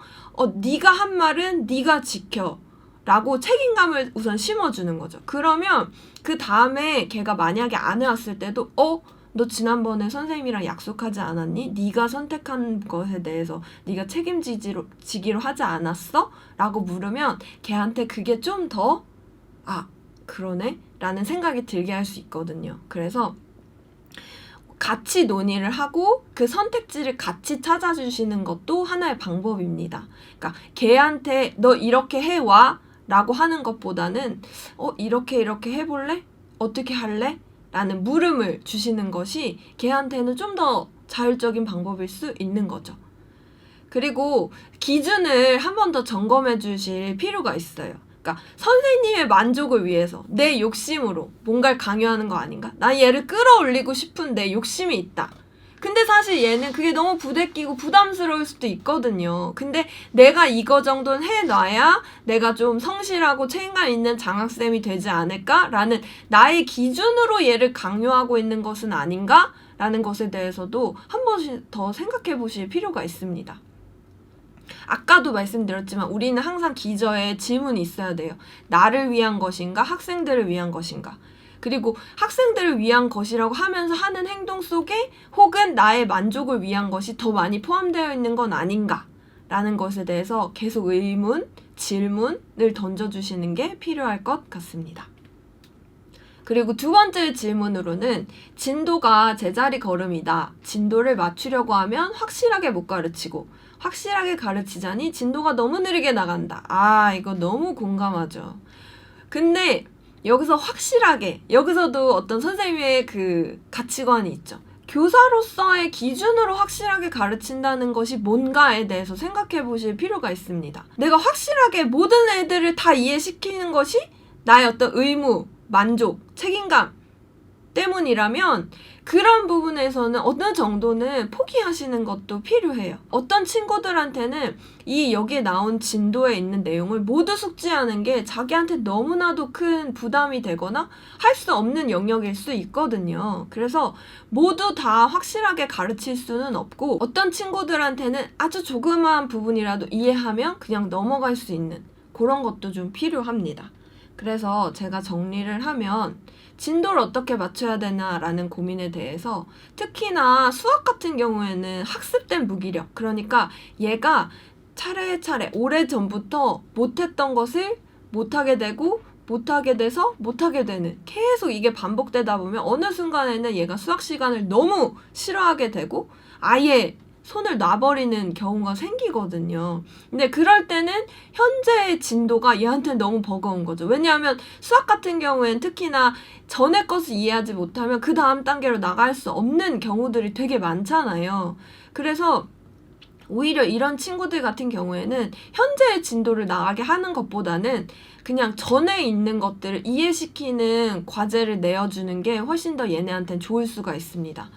네가 한 말은 네가 지켜. 라고 책임감을 우선 심어주는 거죠. 그러면 그 다음에 걔가 만약에 안 해왔을 때도 너 지난번에 선생님이랑 약속하지 않았니? 네가 선택한 것에 대해서 네가 책임지기로 하지 않았어? 라고 물으면 걔한테 그게 좀 더 그러네? 라는 생각이 들게 할 수 있거든요. 그래서 같이 논의를 하고 그 선택지를 같이 찾아주시는 것도 하나의 방법입니다. 그러니까 걔한테 너 이렇게 해와 라고 하는 것보다는 이렇게 해볼래? 어떻게 할래? 라는 물음을 주시는 것이 걔한테는 좀 더 자율적인 방법일 수 있는 거죠. 그리고 기준을 한 번 더 점검해 주실 필요가 있어요. 그러니까 선생님의 만족을 위해서 내 욕심으로 뭔가를 강요하는 거 아닌가? 나 얘를 끌어올리고 싶은데 욕심이 있다. 근데 사실 얘는 그게 너무 부대끼고 부담스러울 수도 있거든요. 근데 내가 이거 정도는 해놔야 내가 좀 성실하고 책임감 있는 장학생이 되지 않을까라는 나의 기준으로 얘를 강요하고 있는 것은 아닌가? 라는 것에 대해서도 한 번씩 더 생각해 보실 필요가 있습니다. 아까도 말씀드렸지만 우리는 항상 기저에 질문이 있어야 돼요. 나를 위한 것인가? 학생들을 위한 것인가? 그리고 학생들을 위한 것이라고 하면서 하는 행동 속에 혹은 나의 만족을 위한 것이 더 많이 포함되어 있는 건 아닌가? 라는 것에 대해서 계속 의문, 질문을 던져주시는 게 필요할 것 같습니다. 그리고 두 번째 질문으로는 진도가 제자리 걸음이다. 진도를 맞추려고 하면 확실하게 못 가르치고 확실하게 가르치자니 진도가 너무 느리게 나간다. 아, 이거 너무 공감하죠. 근데 여기서 확실하게, 여기서도 어떤 선생님의 그 가치관이 있죠. 교사로서의 기준으로 확실하게 가르친다는 것이 뭔가에 대해서 생각해 보실 필요가 있습니다. 내가 확실하게 모든 애들을 다 이해시키는 것이 나의 어떤 의무, 만족, 책임감 때문이라면 그런 부분에서는 어느 정도는 포기하시는 것도 필요해요. 어떤 친구들한테는 이 여기에 나온 진도에 있는 내용을 모두 숙지하는 게 자기한테 너무나도 큰 부담이 되거나 할 수 없는 영역일 수 있거든요. 그래서 모두 다 확실하게 가르칠 수는 없고 어떤 친구들한테는 아주 조그마한 부분이라도 이해하면 그냥 넘어갈 수 있는 그런 것도 좀 필요합니다. 그래서 제가 정리를 하면 진도를 어떻게 맞춰야 되나라는 고민에 대해서 특히나 수학 같은 경우에는 학습된 무기력, 그러니까 얘가 차례차례 오래전부터 못했던 것을 못하게 되고 못하게 돼서 못하게 되는, 계속 이게 반복되다 보면 어느 순간에는 얘가 수학 시간을 너무 싫어하게 되고 아예 손을 놔버리는 경우가 생기거든요. 근데 그럴 때는 현재의 진도가 얘한테는 너무 버거운 거죠. 왜냐하면 수학 같은 경우에는 특히나 전에 것을 이해하지 못하면 그 다음 단계로 나갈 수 없는 경우들이 되게 많잖아요. 그래서 오히려 이런 친구들 같은 경우에는 현재의 진도를 나가게 하는 것보다는 그냥 전에 있는 것들을 이해시키는 과제를 내어주는 게 훨씬 더 얘네한테는 좋을 수가 있습니다.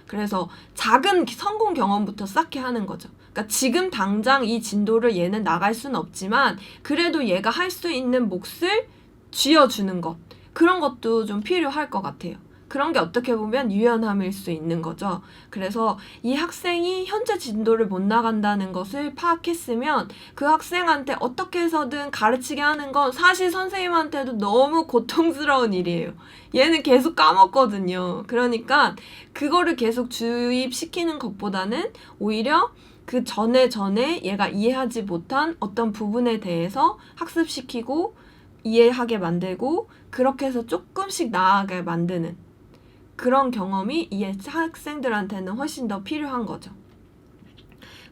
그래서 작은 성공 경험부터 쌓게 하는 거죠. 그러니까 지금 당장 이 진도를 얘는 나갈 수는 없지만 그래도 얘가 할 수 있는 몫을 쥐어주는 것, 그런 것도 좀 필요할 것 같아요. 그런 게 어떻게 보면 유연함일 수 있는 거죠. 그래서 이 학생이 현재 진도를 못 나간다는 것을 파악했으면 그 학생한테 어떻게 해서든 가르치게 하는 건 사실 선생님한테도 너무 고통스러운 일이에요. 얘는 계속 까먹거든요. 그러니까 그거를 계속 주입시키는 것보다는 오히려 그 전에 얘가 이해하지 못한 어떤 부분에 대해서 학습시키고 이해하게 만들고 그렇게 해서 조금씩 나아가게 만드는 그런 경험이 이 학생들한테는 훨씬 더 필요한 거죠.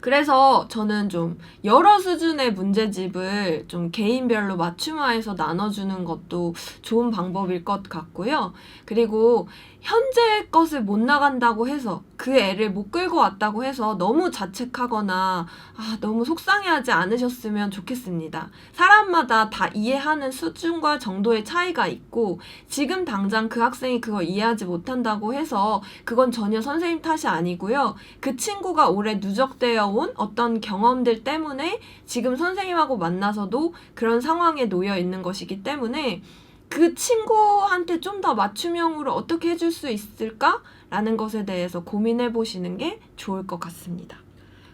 그래서 저는 좀 여러 수준의 문제집을 좀 개인별로 맞춤화해서 나눠주는 것도 좋은 방법일 것 같고요. 그리고 현재 것을 못 나간다고 해서 그 애를 못 끌고 왔다고 해서 너무 자책하거나 너무 속상해하지 않으셨으면 좋겠습니다. 사람마다 다 이해하는 수준과 정도의 차이가 있고 지금 당장 그 학생이 그걸 이해하지 못한다고 해서 그건 전혀 선생님 탓이 아니고요. 그 친구가 오래 누적되어 온 어떤 경험들 때문에 지금 선생님하고 만나서도 그런 상황에 놓여 있는 것이기 때문에 그 친구한테 좀 더 맞춤형으로 어떻게 해줄 수 있을까라는 것에 대해서 고민해 보시는 게 좋을 것 같습니다.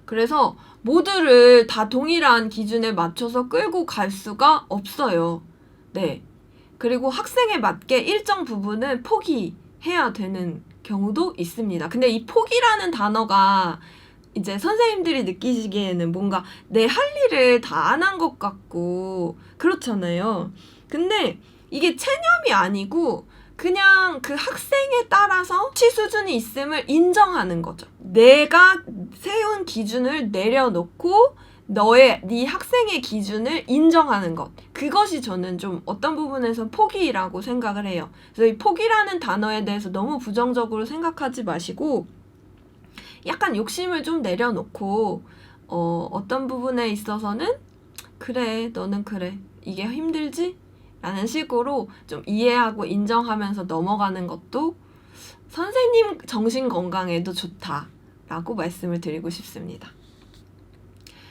그래서 모두를 다 동일한 기준에 맞춰서 끌고 갈 수가 없어요. 네. 그리고 학생에 맞게 일정 부분은 포기해야 되는 경우도 있습니다. 근데 이 포기라는 단어가 이제 선생님들이 느끼시기에는 뭔가 내 할 일을 다 안 한 것 같고 그렇잖아요. 근데 이게 체념이 아니고 그냥 그 학생에 따라서 치 수준이 있음을 인정하는 거죠. 내가 세운 기준을 내려놓고 네 학생의 기준을 인정하는 것. 그것이 저는 좀 어떤 부분에서 포기라고 생각을 해요. 그래서 이 포기라는 단어에 대해서 너무 부정적으로 생각하지 마시고 약간 욕심을 좀 내려놓고 어떤 부분에 있어서는 그래, 너는 그래. 이게 힘들지? 라는 식으로 좀 이해하고 인정하면서 넘어가는 것도 선생님 정신 건강에도 좋다라고 말씀을 드리고 싶습니다.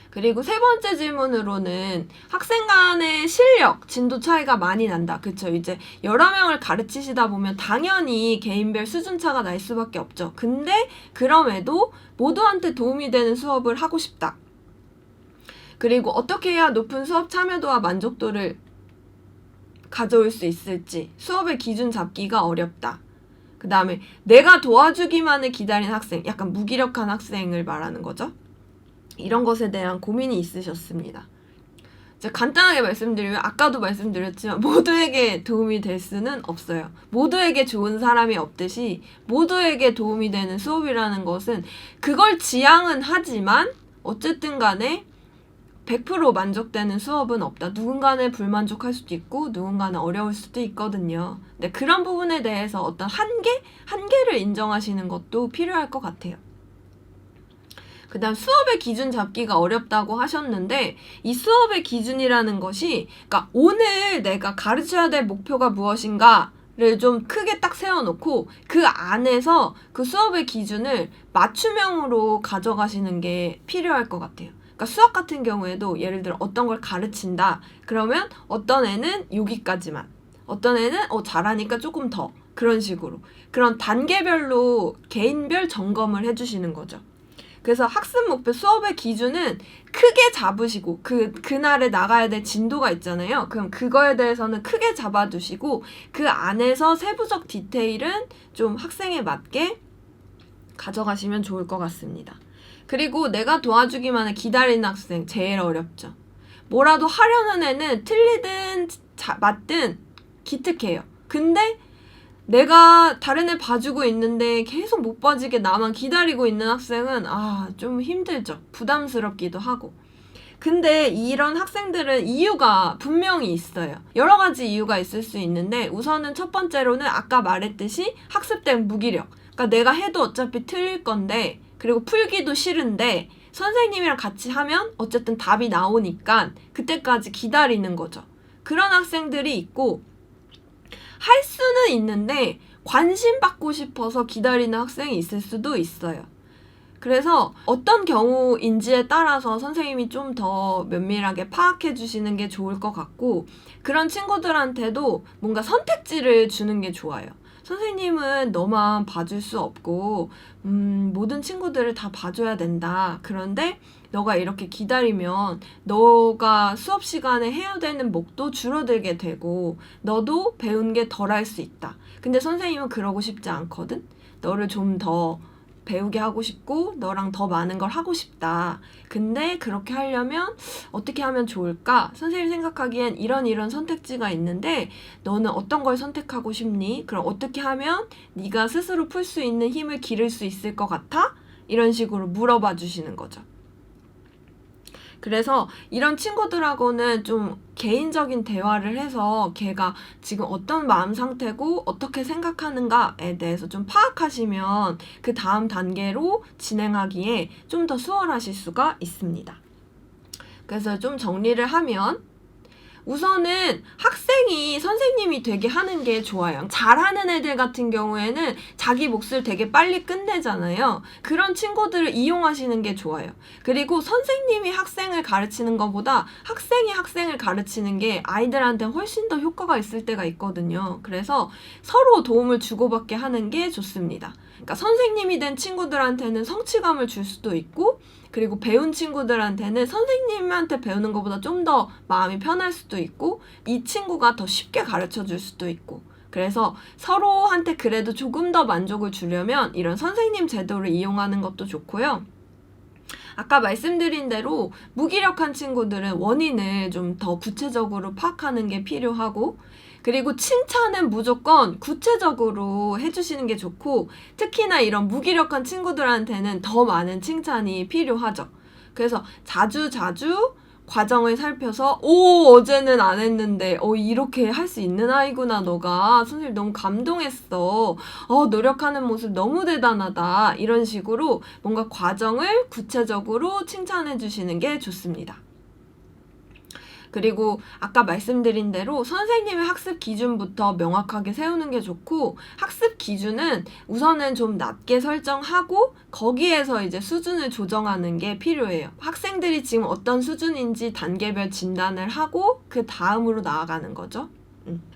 그리고 세 번째 질문으로는 학생 간의 실력, 진도 차이가 많이 난다. 그쵸? 이제 여러 명을 가르치시다 보면 당연히 개인별 수준 차가 날 수밖에 없죠. 근데 그럼에도 모두한테 도움이 되는 수업을 하고 싶다. 그리고 어떻게 해야 높은 수업 참여도와 만족도를 가져올 수 있을지 수업의 기준 잡기가 어렵다. 그 다음에 내가 도와주기만을 기다린 학생, 약간 무기력한 학생을 말하는 거죠. 이런 것에 대한 고민이 있으셨습니다. 제가 간단하게 말씀드리면 아까도 말씀드렸지만 모두에게 도움이 될 수는 없어요. 모두에게 좋은 사람이 없듯이 모두에게 도움이 되는 수업이라는 것은 그걸 지향은 하지만 어쨌든 간에 100% 만족되는 수업은 없다. 누군가는 불만족할 수도 있고 누군가는 어려울 수도 있거든요. 근데 그런 부분에 대해서 어떤 한계를 인정하시는 것도 필요할 것 같아요. 그 다음 수업의 기준 잡기가 어렵다고 하셨는데 이 수업의 기준이라는 것이 그러니까 오늘 내가 가르쳐야 될 목표가 무엇인가를 좀 크게 딱 세워놓고 그 안에서 그 수업의 기준을 맞춤형으로 가져가시는 게 필요할 것 같아요. 그러니까 수학 같은 경우에도 예를 들어 어떤 걸 가르친다. 그러면 어떤 애는 여기까지만, 어떤 애는 잘하니까 조금 더 그런 식으로 그런 단계별로 개인별 점검을 해주시는 거죠. 그래서 학습 목표 수업의 기준은 크게 잡으시고 그날에 나가야 될 진도가 있잖아요. 그럼 그거에 대해서는 크게 잡아두시고 그 안에서 세부적 디테일은 좀 학생에 맞게 가져가시면 좋을 것 같습니다. 그리고 내가 도와주기만을 기다리는 학생 제일 어렵죠. 뭐라도 하려는 애는 틀리든 맞든 기특해요. 근데 내가 다른 애 봐주고 있는데 계속 못 봐주게 나만 기다리고 있는 학생은 좀 힘들죠. 부담스럽기도 하고. 근데 이런 학생들은 이유가 분명히 있어요. 여러 가지 이유가 있을 수 있는데 우선은 첫 번째로는 아까 말했듯이 학습된 무기력. 그러니까 내가 해도 어차피 틀릴 건데 그리고 풀기도 싫은데 선생님이랑 같이 하면 어쨌든 답이 나오니까 그때까지 기다리는 거죠. 그런 학생들이 있고 할 수는 있는데 관심 받고 싶어서 기다리는 학생이 있을 수도 있어요. 그래서 어떤 경우인지에 따라서 선생님이 좀 더 면밀하게 파악해 주시는 게 좋을 것 같고 그런 친구들한테도 뭔가 선택지를 주는 게 좋아요. 선생님은 너만 봐줄 수 없고 모든 친구들을 다 봐줘야 된다. 그런데 너가 이렇게 기다리면 너가 수업 시간에 해야 되는 목도 줄어들게 되고 너도 배운 게 덜할 수 있다. 근데 선생님은 그러고 싶지 않거든. 너를 좀 더 배우게 하고 싶고 너랑 더 많은 걸 하고 싶다. 근데 그렇게 하려면 어떻게 하면 좋을까? 선생님 생각하기엔 이런 선택지가 있는데 너는 어떤 걸 선택하고 싶니? 그럼 어떻게 하면 네가 스스로 풀 수 있는 힘을 기를 수 있을 것 같아? 이런 식으로 물어봐 주시는 거죠. 그래서 이런 친구들하고는 좀 개인적인 대화를 해서 걔가 지금 어떤 마음 상태고 어떻게 생각하는가에 대해서 좀 파악하시면 그 다음 단계로 진행하기에 좀 더 수월하실 수가 있습니다. 그래서 좀 정리를 하면 우선은 학생이 선생님이 되게 하는 게 좋아요. 잘하는 애들 같은 경우에는 자기 몫을 되게 빨리 끝내잖아요. 그런 친구들을 이용하시는 게 좋아요. 그리고 선생님이 학생을 가르치는 것보다 학생이 학생을 가르치는 게 아이들한테 훨씬 더 효과가 있을 때가 있거든요. 그래서 서로 도움을 주고받게 하는 게 좋습니다. 그러니까 선생님이 된 친구들한테는 성취감을 줄 수도 있고 그리고 배운 친구들한테는 선생님한테 배우는 것보다 좀 더 마음이 편할 수도 있고 이 친구가 더 쉽게 가르쳐 줄 수도 있고 그래서 서로한테 그래도 조금 더 만족을 주려면 이런 선생님 제도를 이용하는 것도 좋고요. 아까 말씀드린 대로 무기력한 친구들은 원인을 좀 더 구체적으로 파악하는 게 필요하고 그리고 칭찬은 무조건 구체적으로 해주시는 게 좋고 특히나 이런 무기력한 친구들한테는 더 많은 칭찬이 필요하죠. 그래서 자주 과정을 살펴서 어제는 안 했는데 이렇게 할 수 있는 아이구나 너가. 선생님 너무 감동했어. 노력하는 모습 너무 대단하다. 이런 식으로 뭔가 과정을 구체적으로 칭찬해 주시는 게 좋습니다. 그리고 아까 말씀드린 대로 선생님의 학습 기준부터 명확하게 세우는 게 좋고, 학습 기준은 우선은 좀 낮게 설정하고 거기에서 이제 수준을 조정하는 게 필요해요. 학생들이 지금 어떤 수준인지 단계별 진단을 하고 그 다음으로 나아가는 거죠.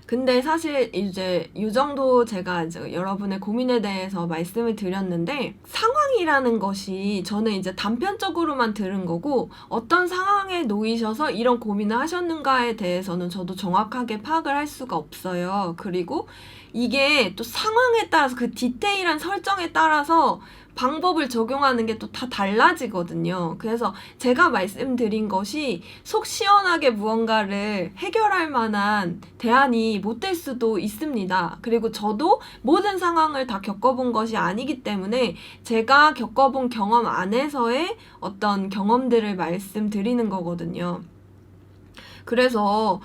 근데 사실 이제 이 정도 제가 이제 여러분의 고민에 대해서 말씀을 드렸는데, 상황이라는 것이 저는 이제 단편적으로만 들은 거고, 어떤 상황에 놓이셔서 이런 고민을 하셨는가에 대해서는 저도 정확하게 파악을 할 수가 없어요. 그리고 이게 또 상황에 따라서, 그 디테일한 설정에 따라서 방법을 적용하는 게 또 다 달라지거든요. 그래서 제가 말씀드린 것이 속 시원하게 무언가를 해결할 만한 대안이 못 될 수도 있습니다. 그리고 저도 모든 상황을 다 겪어본 것이 아니기 때문에 제가 겪어본 경험 안에서의 어떤 경험들을 말씀드리는 거거든요. 그래서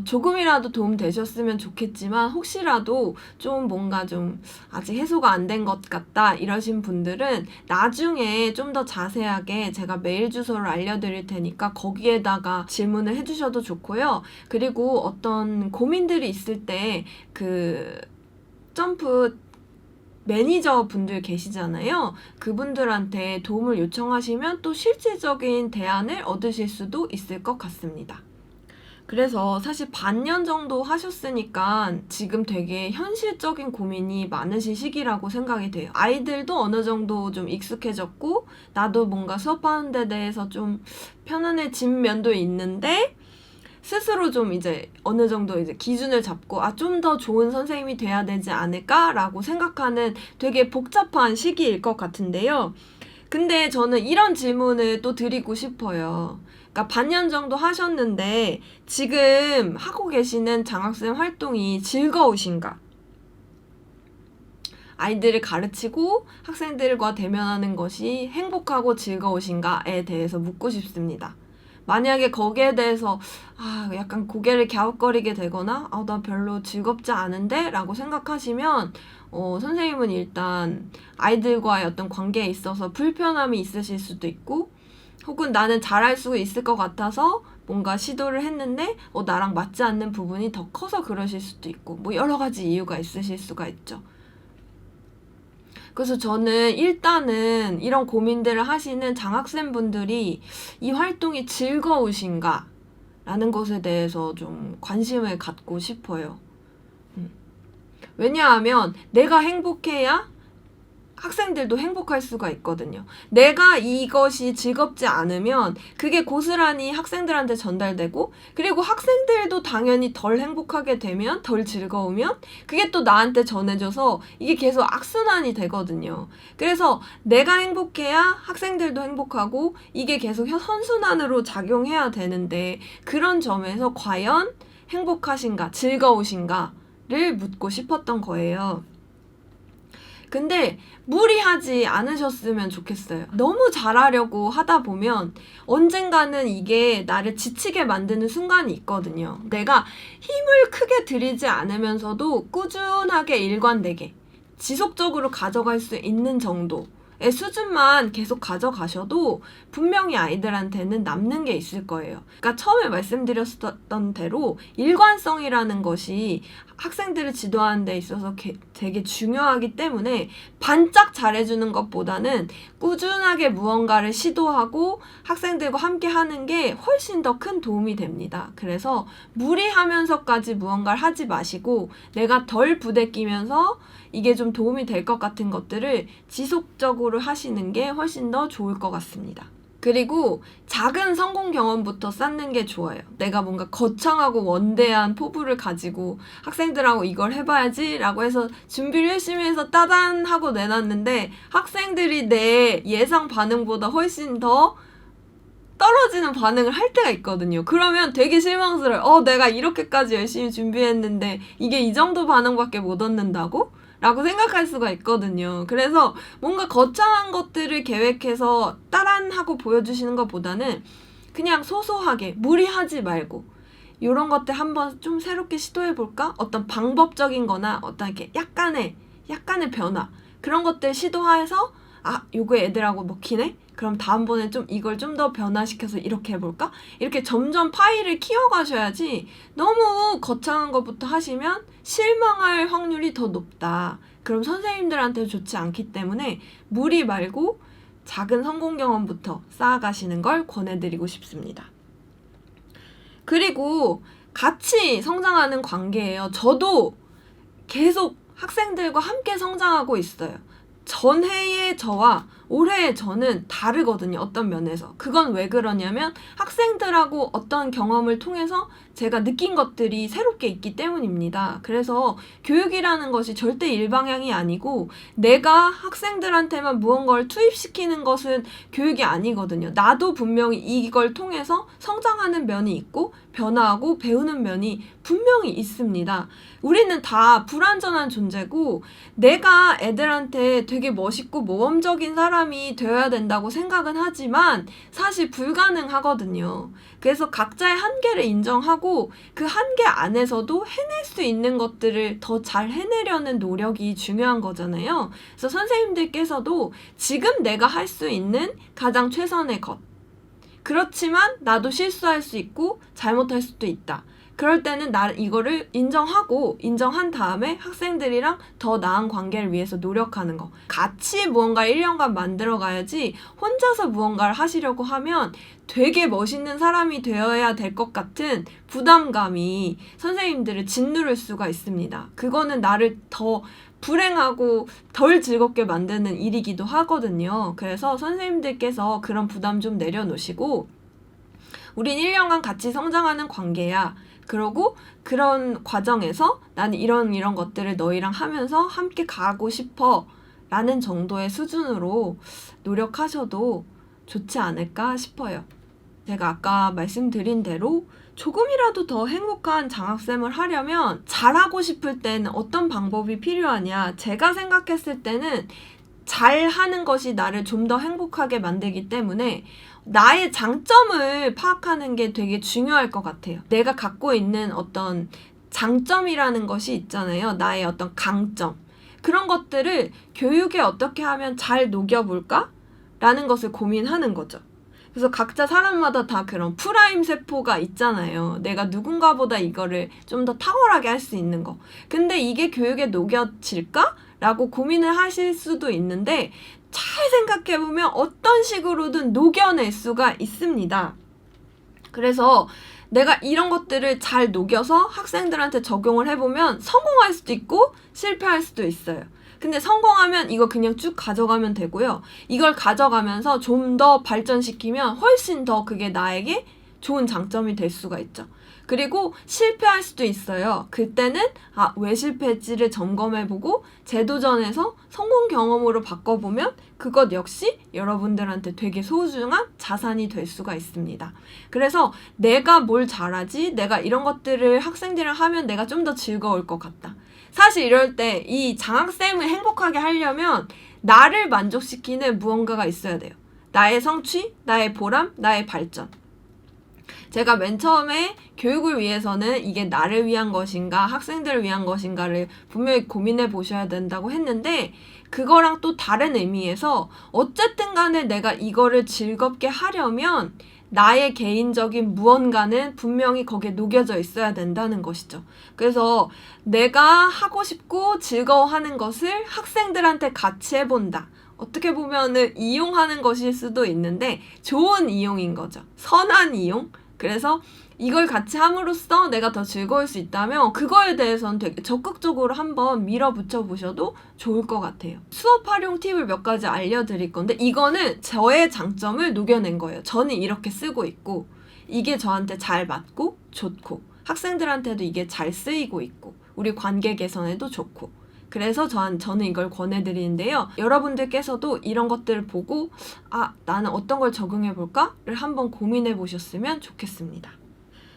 조금이라도 도움 되셨으면 좋겠지만, 혹시라도 좀 뭔가 좀 아직 해소가 안 된 것 같다 이러신 분들은 나중에 좀 더 자세하게 제가 메일 주소를 알려드릴 테니까 거기에다가 질문을 해주셔도 좋고요. 그리고 어떤 고민들이 있을 때 그 점프 매니저 분들 계시잖아요. 그분들한테 도움을 요청하시면 또 실질적인 대안을 얻으실 수도 있을 것 같습니다. 그래서 사실 반년 정도 하셨으니까 지금 되게 현실적인 고민이 많으신 시기라고 생각이 돼요. 아이들도 어느 정도 좀 익숙해졌고, 나도 뭔가 수업하는 데 대해서 좀 편안해진 면도 있는데, 스스로 좀 이제 어느 정도 이제 기준을 잡고 좀 더 좋은 선생님이 돼야 되지 않을까라고 생각하는 되게 복잡한 시기일 것 같은데요. 근데 저는 이런 질문을 또 드리고 싶어요. 그러니까 반년 정도 하셨는데 지금 하고 계시는 장학생 활동이 즐거우신가? 아이들을 가르치고 학생들과 대면하는 것이 행복하고 즐거우신가에 대해서 묻고 싶습니다. 만약에 거기에 대해서 약간 고개를 갸웃거리게 되거나 나 별로 즐겁지 않은데? 라고 생각하시면 선생님은 일단 아이들과의 어떤 관계에 있어서 불편함이 있으실 수도 있고, 혹은 나는 잘할 수 있을 것 같아서 뭔가 시도를 했는데 나랑 맞지 않는 부분이 더 커서 그러실 수도 있고, 뭐 여러 가지 이유가 있으실 수가 있죠. 그래서 저는 일단은 이런 고민들을 하시는 장학생분들이 이 활동이 즐거우신가? 라는 것에 대해서 좀 관심을 갖고 싶어요. 왜냐하면 내가 행복해야 학생들도 행복할 수가 있거든요. 내가 이것이 즐겁지 않으면 그게 고스란히 학생들한테 전달되고, 그리고 학생들도 당연히 덜 행복하게 되면, 덜 즐거우면 그게 또 나한테 전해져서 이게 계속 악순환이 되거든요. 그래서 내가 행복해야 학생들도 행복하고 이게 계속 선순환으로 작용해야 되는데, 그런 점에서 과연 행복하신가, 즐거우신가를 묻고 싶었던 거예요. 근데 무리하지 않으셨으면 좋겠어요. 너무 잘하려고 하다 보면 언젠가는 이게 나를 지치게 만드는 순간이 있거든요. 내가 힘을 크게 들이지 않으면서도 꾸준하게 일관되게 지속적으로 가져갈 수 있는 정도의 수준만 계속 가져가셔도 분명히 아이들한테는 남는 게 있을 거예요. 그러니까 처음에 말씀드렸던 대로 일관성이라는 것이 학생들을 지도하는 데 있어서 되게 중요하기 때문에 반짝 잘해주는 것보다는 꾸준하게 무언가를 시도하고 학생들과 함께 하는 게 훨씬 더 큰 도움이 됩니다. 그래서 무리하면서까지 무언가를 하지 마시고 내가 덜 부대끼면서 이게 좀 도움이 될 것 같은 것들을 지속적으로 하시는 게 훨씬 더 좋을 것 같습니다. 그리고 작은 성공 경험부터 쌓는 게 좋아요. 내가 뭔가 거창하고 원대한 포부를 가지고 학생들하고 이걸 해봐야지 라고 해서 준비를 열심히 해서 따단 하고 내놨는데 학생들이 내 예상 반응보다 훨씬 더 떨어지는 반응을 할 때가 있거든요. 그러면 되게 실망스러워요. 내가 이렇게까지 열심히 준비했는데 이게 이 정도 반응밖에 못 얻는다고? 라고 생각할 수가 있거든요. 그래서 뭔가 거창한 것들을 계획해서 따란하고 보여주시는 것보다는 그냥 소소하게 무리하지 말고 이런 것들 한번 좀 새롭게 시도해볼까? 어떤 방법적인 거나 어떤 이렇게 약간의 변화 그런 것들 시도해서 요거 애들하고 먹히네? 그럼 다음번에 좀 이걸 좀 더 변화시켜서 이렇게 해볼까? 이렇게 점점 파일을 키워가셔야지 너무 거창한 것부터 하시면 실망할 확률이 더 높다. 그럼 선생님들한테 좋지 않기 때문에 무리 말고 작은 성공 경험부터 쌓아가시는 걸 권해드리고 싶습니다. 그리고 같이 성장하는 관계예요. 저도 계속 학생들과 함께 성장하고 있어요. 전해의 저와 올해의 저는 다르거든요. 어떤 면에서. 그건 왜 그러냐면 학생들하고 어떤 경험을 통해서 제가 느낀 것들이 새롭게 있기 때문입니다. 그래서 교육이라는 것이 절대 일방향이 아니고 내가 학생들한테만 무언가를 투입시키는 것은 교육이 아니거든요. 나도 분명히 이걸 통해서 성장하는 면이 있고 변화하고 배우는 면이 분명히 있습니다. 우리는 다 불완전한 존재고 내가 애들한테 되게 멋있고 모험적인 사람이 되어야 된다고 생각은 하지만 사실 불가능하거든요. 그래서 각자의 한계를 인정하고 그 한계 안에서도 해낼 수 있는 것들을 더 잘 해내려는 노력이 중요한 거잖아요. 그래서 선생님들께서도 지금 내가 할 수 있는 가장 최선의 것. 그렇지만 나도 실수할 수 있고 잘못할 수도 있다. 그럴 때는 이거를 인정한 다음에 학생들이랑 더 나은 관계를 위해서 노력하는 거. 같이 무언가 1년간 만들어 가야지 혼자서 무언가를 하시려고 하면 되게 멋있는 사람이 되어야 될 것 같은 부담감이 선생님들을 짓누를 수가 있습니다. 그거는 나를 더 불행하고 덜 즐겁게 만드는 일이기도 하거든요. 그래서 선생님들께서 그런 부담 좀 내려놓으시고 우린 1년간 같이 성장하는 관계야. 그러고 그런 과정에서 나는 이런 것들을 너희랑 하면서 함께 가고 싶어 라는 정도의 수준으로 노력하셔도 좋지 않을까 싶어요. 제가 아까 말씀드린 대로 조금이라도 더 행복한 장학생을 하려면 잘하고 싶을 때는 어떤 방법이 필요하냐. 제가 생각했을 때는 잘하는 것이 나를 좀 더 행복하게 만들기 때문에 나의 장점을 파악하는 게 되게 중요할 것 같아요. 내가 갖고 있는 어떤 장점이라는 것이 있잖아요. 나의 어떤 강점. 그런 것들을 교육에 어떻게 하면 잘 녹여볼까? 라는 것을 고민하는 거죠. 그래서 각자 사람마다 다 그런 프라임 세포가 있잖아요. 내가 누군가보다 이거를 좀 더 탁월하게 할 수 있는 거. 근데 이게 교육에 녹여질까? 라고 고민을 하실 수도 있는데 잘 생각해보면 어떤 식으로든 녹여낼 수가 있습니다. 그래서 내가 이런 것들을 잘 녹여서 학생들한테 적용을 해보면 성공할 수도 있고 실패할 수도 있어요. 근데 성공하면 이거 그냥 쭉 가져가면 되고요. 이걸 가져가면서 좀 더 발전시키면 훨씬 더 그게 나에게 좋은 장점이 될 수가 있죠. 그리고 실패할 수도 있어요. 그때는 왜 실패했지를 점검해보고 재도전해서 성공 경험으로 바꿔보면 그것 역시 여러분들한테 되게 소중한 자산이 될 수가 있습니다. 그래서 내가 뭘 잘하지? 내가 이런 것들을 학생들이랑 하면 내가 좀 더 즐거울 것 같다. 사실 이럴 때 이 장학생을 행복하게 하려면 나를 만족시키는 무언가가 있어야 돼요. 나의 성취, 나의 보람, 나의 발전. 제가 맨 처음에 교육을 위해서는 이게 나를 위한 것인가 학생들을 위한 것인가를 분명히 고민해 보셔야 된다고 했는데 그거랑 또 다른 의미에서 어쨌든 간에 내가 이거를 즐겁게 하려면 나의 개인적인 무언가는 분명히 거기에 녹여져 있어야 된다는 것이죠. 그래서 내가 하고 싶고 즐거워하는 것을 학생들한테 같이 해본다. 어떻게 보면은 이용하는 것일 수도 있는데 좋은 이용인 거죠. 선한 이용. 그래서 이걸 같이 함으로써 내가 더 즐거울 수 있다면 그거에 대해서는 되게 적극적으로 한번 밀어붙여 보셔도 좋을 것 같아요. 수업 활용 팁을 몇 가지 알려드릴 건데 이거는 저의 장점을 녹여낸 거예요. 저는 이렇게 쓰고 있고 이게 저한테 잘 맞고 좋고 학생들한테도 이게 잘 쓰이고 있고 우리 관계 개선에도 좋고 그래서 저는 이걸 권해드리는데요. 여러분들께서도 이런 것들을 보고 나는 어떤 걸 적용해볼까를 한번 고민해보셨으면 좋겠습니다.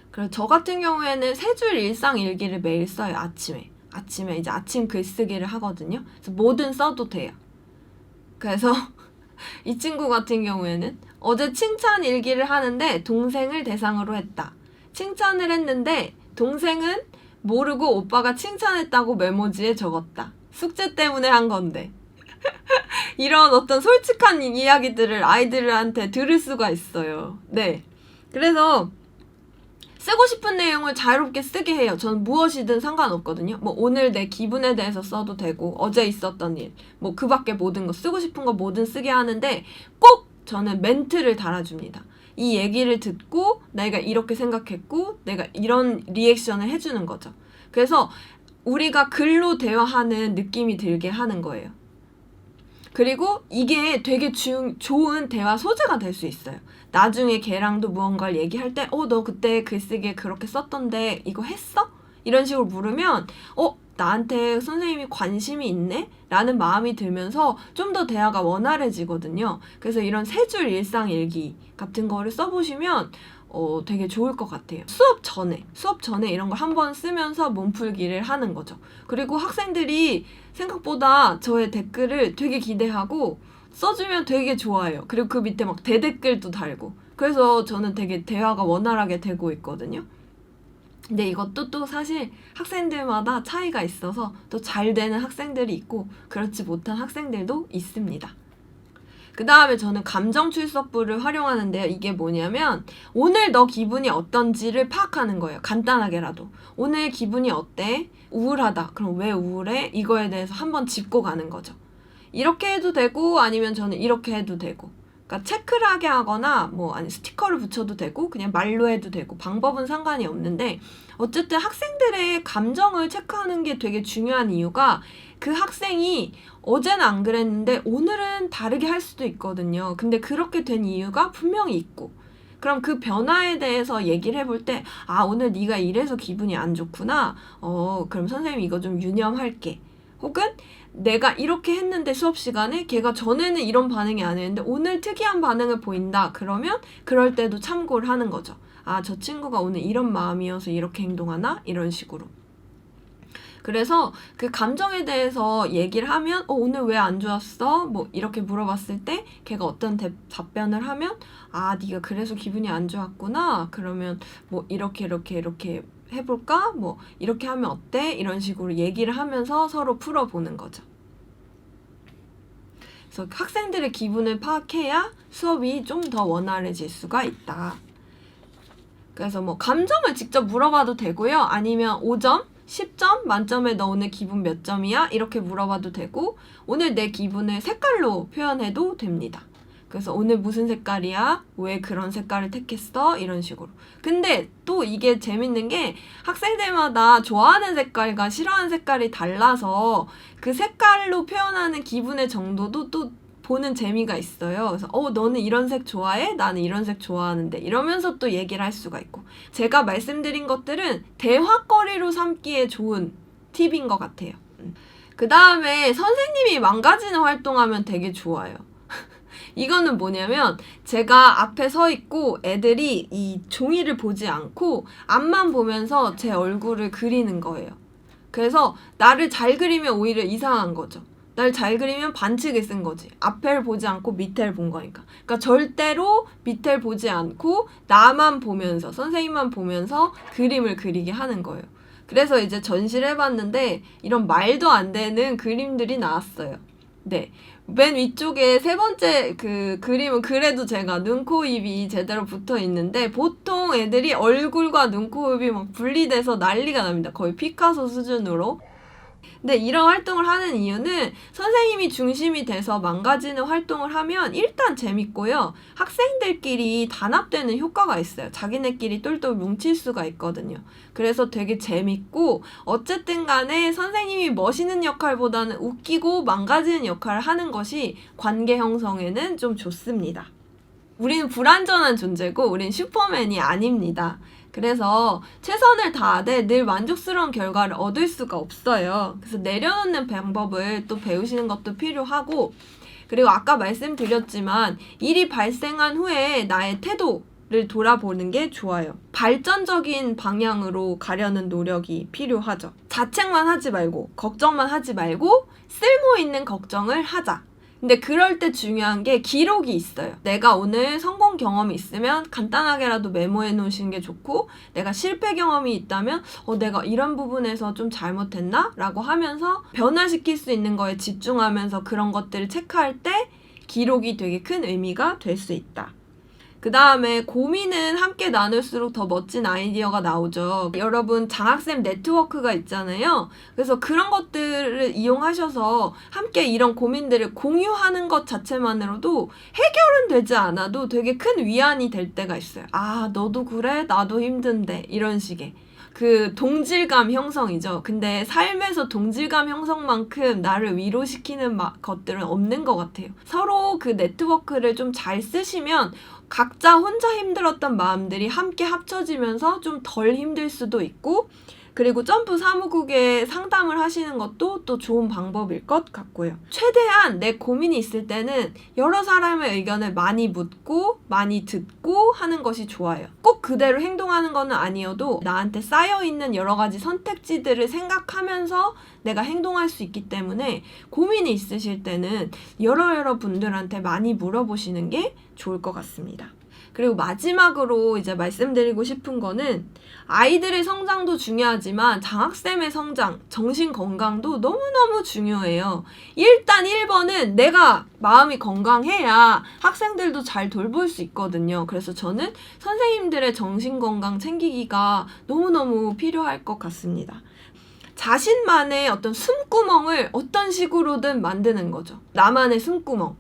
그래서 저 같은 경우에는 3줄 일상 일기를 매일 써요. 아침에 이제 아침 글쓰기를 하거든요. 그래서 뭐든 써도 돼요. 그래서 이 친구 같은 경우에는 어제 칭찬 일기를 하는데 동생을 대상으로 했다. 칭찬을 했는데 동생은 모르고 오빠가 칭찬했다고 메모지에 적었다. 숙제 때문에 한 건데. 이런 어떤 솔직한 이야기들을 아이들한테 들을 수가 있어요. 네. 그래서 쓰고 싶은 내용을 자유롭게 쓰게 해요. 저는 무엇이든 상관없거든요. 뭐 오늘 내 기분에 대해서 써도 되고 어제 있었던 일, 뭐 그 밖에 모든 거 쓰고 싶은 거 뭐든 쓰게 하는데 꼭 저는 멘트를 달아줍니다. 이 얘기를 듣고 내가 이렇게 생각했고 내가 이런 리액션을 해주는 거죠. 그래서 우리가 글로 대화하는 느낌이 들게 하는 거예요. 그리고 이게 되게 좋은 대화 소재가 될 수 있어요. 나중에 걔랑도 무언가를 얘기할 때 너 그때 글쓰기에 그렇게 썼던데 이거 했어? 이런 식으로 물으면 나한테 선생님이 관심이 있네? 라는 마음이 들면서 좀 더 대화가 원활해지거든요. 그래서 이런 세 줄 일상일기 같은 거를 써보시면 되게 좋을 것 같아요. 수업 전에 이런 걸 한번 쓰면서 몸풀기를 하는 거죠. 그리고 학생들이 생각보다 저의 댓글을 되게 기대하고 써주면 되게 좋아해요. 그리고 그 밑에 막 대댓글도 달고. 그래서 저는 되게 대화가 원활하게 되고 있거든요. 근데 이것도 또 사실 학생들마다 차이가 있어서 또 잘 되는 학생들이 있고 그렇지 못한 학생들도 있습니다. 그 다음에 저는 감정 출석부를 활용하는데요. 이게 뭐냐면 오늘 너 기분이 어떤지를 파악하는 거예요. 간단하게라도. 오늘 기분이 어때? 우울하다. 그럼 왜 우울해? 이거에 대해서 한번 짚고 가는 거죠. 이렇게 해도 되고 아니면 저는 이렇게 해도 되고. 그러니까 체크를 하게 하거나 아니 스티커를 붙여도 되고 그냥 말로 해도 되고 방법은 상관이 없는데 어쨌든 학생들의 감정을 체크하는 게 되게 중요한 이유가 그 학생이 어제는 안 그랬는데 오늘은 다르게 할 수도 있거든요. 근데 그렇게 된 이유가 분명히 있고 그럼 그 변화에 대해서 얘기를 해볼 때 오늘 네가 이래서 기분이 안 좋구나. 그럼 선생님 이거 좀 유념할게. 혹은 내가 이렇게 했는데 수업 시간에 걔가 전에는 이런 반응이 안 했는데 오늘 특이한 반응을 보인다. 그러면 그럴 때도 참고를 하는 거죠. 저 친구가 오늘 이런 마음이어서 이렇게 행동하나? 이런 식으로. 그래서 그 감정에 대해서 얘기를 하면 오늘 왜 안 좋았어? 이렇게 물어봤을 때 걔가 어떤 답변을 하면 네가 그래서 기분이 안 좋았구나. 그러면 이렇게 해볼까? 이렇게 하면 어때? 이런 식으로 얘기를 하면서 서로 풀어보는 거죠. 그래서 학생들의 기분을 파악해야 수업이 좀 더 원활해질 수가 있다. 그래서 감정을 직접 물어봐도 되고요. 아니면 5점, 10점, 만점에 너 오늘 기분 몇 점이야? 이렇게 물어봐도 되고 오늘 내 기분을 색깔로 표현해도 됩니다. 그래서 오늘 무슨 색깔이야? 왜 그런 색깔을 택했어? 이런 식으로. 근데 또 이게 재밌는 게 학생들마다 좋아하는 색깔과 싫어하는 색깔이 달라서 그 색깔로 표현하는 기분의 정도도 또 보는 재미가 있어요. 그래서 너는 이런 색 좋아해? 나는 이런 색 좋아하는데 이러면서 또 얘기를 할 수가 있고 제가 말씀드린 것들은 대화거리로 삼기에 좋은 팁인 것 같아요. 그 다음에 선생님이 망가지는 활동하면 되게 좋아요. 이거는 뭐냐면 제가 앞에 서 있고 애들이 이 종이를 보지 않고 앞만 보면서 제 얼굴을 그리는 거예요. 그래서 나를 잘 그리면 오히려 이상한 거죠. 날 잘 그리면 반칙을 쓴 거지. 앞을 보지 않고 밑을 본 거니까. 그러니까 절대로 밑을 보지 않고 나만 보면서 선생님만 보면서 그림을 그리게 하는 거예요. 그래서 이제 전시를 해봤는데 이런 말도 안 되는 그림들이 나왔어요. 네. 맨 위쪽에 세 번째 그 그림은 그래도 제가 눈, 코, 입이 제대로 붙어 있는데 보통 애들이 얼굴과 눈, 코, 입이 막 분리돼서 난리가 납니다. 거의 피카소 수준으로. 근데 이런 활동을 하는 이유는 선생님이 중심이 돼서 망가지는 활동을 하면 일단 재밌고요. 학생들끼리 단합되는 효과가 있어요. 자기네끼리 똘똘 뭉칠 수가 있거든요. 그래서 되게 재밌고 어쨌든 간에 선생님이 멋있는 역할보다는 웃기고 망가지는 역할을 하는 것이 관계 형성에는 좀 좋습니다. 우리는 불완전한 존재고 우린 슈퍼맨이 아닙니다. 그래서 최선을 다하되 늘 만족스러운 결과를 얻을 수가 없어요. 그래서 내려놓는 방법을 또 배우시는 것도 필요하고 그리고 아까 말씀드렸지만 일이 발생한 후에 나의 태도를 돌아보는 게 좋아요. 발전적인 방향으로 가려는 노력이 필요하죠. 자책만 하지 말고 걱정만 하지 말고 쓸모 있는 걱정을 하자. 근데 그럴 때 중요한 게 기록이 있어요. 내가 오늘 성공 경험이 있으면 간단하게라도 메모해 놓으시는 게 좋고, 내가 실패 경험이 있다면 내가 이런 부분에서 좀 잘못했나? 라고 하면서 변화시킬 수 있는 거에 집중하면서 그런 것들을 체크할 때 기록이 되게 큰 의미가 될 수 있다. 그 다음에 고민은 함께 나눌수록 더 멋진 아이디어가 나오죠. 여러분 장학생 네트워크가 있잖아요. 그래서 그런 것들을 이용하셔서 함께 이런 고민들을 공유하는 것 자체만으로도 해결은 되지 않아도 되게 큰 위안이 될 때가 있어요. 아, 너도 그래? 나도 힘든데. 이런 식의. 그 동질감 형성이죠. 근데 삶에서 동질감 형성만큼 나를 위로시키는 것들은 없는 것 같아요. 서로 그 네트워크를 좀 잘 쓰시면 각자 혼자 힘들었던 마음들이 함께 합쳐지면서 좀 덜 힘들 수도 있고, 그리고 점프 사무국에 상담을 하시는 것도 또 좋은 방법일 것 같고요. 최대한 내 고민이 있을 때는 여러 사람의 의견을 많이 묻고 많이 듣고 하는 것이 좋아요. 꼭 그대로 행동하는 건 아니어도 나한테 쌓여있는 여러 가지 선택지들을 생각하면서 내가 행동할 수 있기 때문에 고민이 있으실 때는 여러 분들한테 많이 물어보시는 게 좋을 것 같습니다. 그리고 마지막으로 이제 말씀드리고 싶은 거는 아이들의 성장도 중요하지만 장학생의 성장, 정신 건강도 너무너무 중요해요. 일단 1번은 내가 마음이 건강해야 학생들도 잘 돌볼 수 있거든요. 그래서 저는 선생님들의 정신 건강 챙기기가 너무너무 필요할 것 같습니다. 자신만의 어떤 숨구멍을 어떤 식으로든 만드는 거죠. 나만의 숨구멍.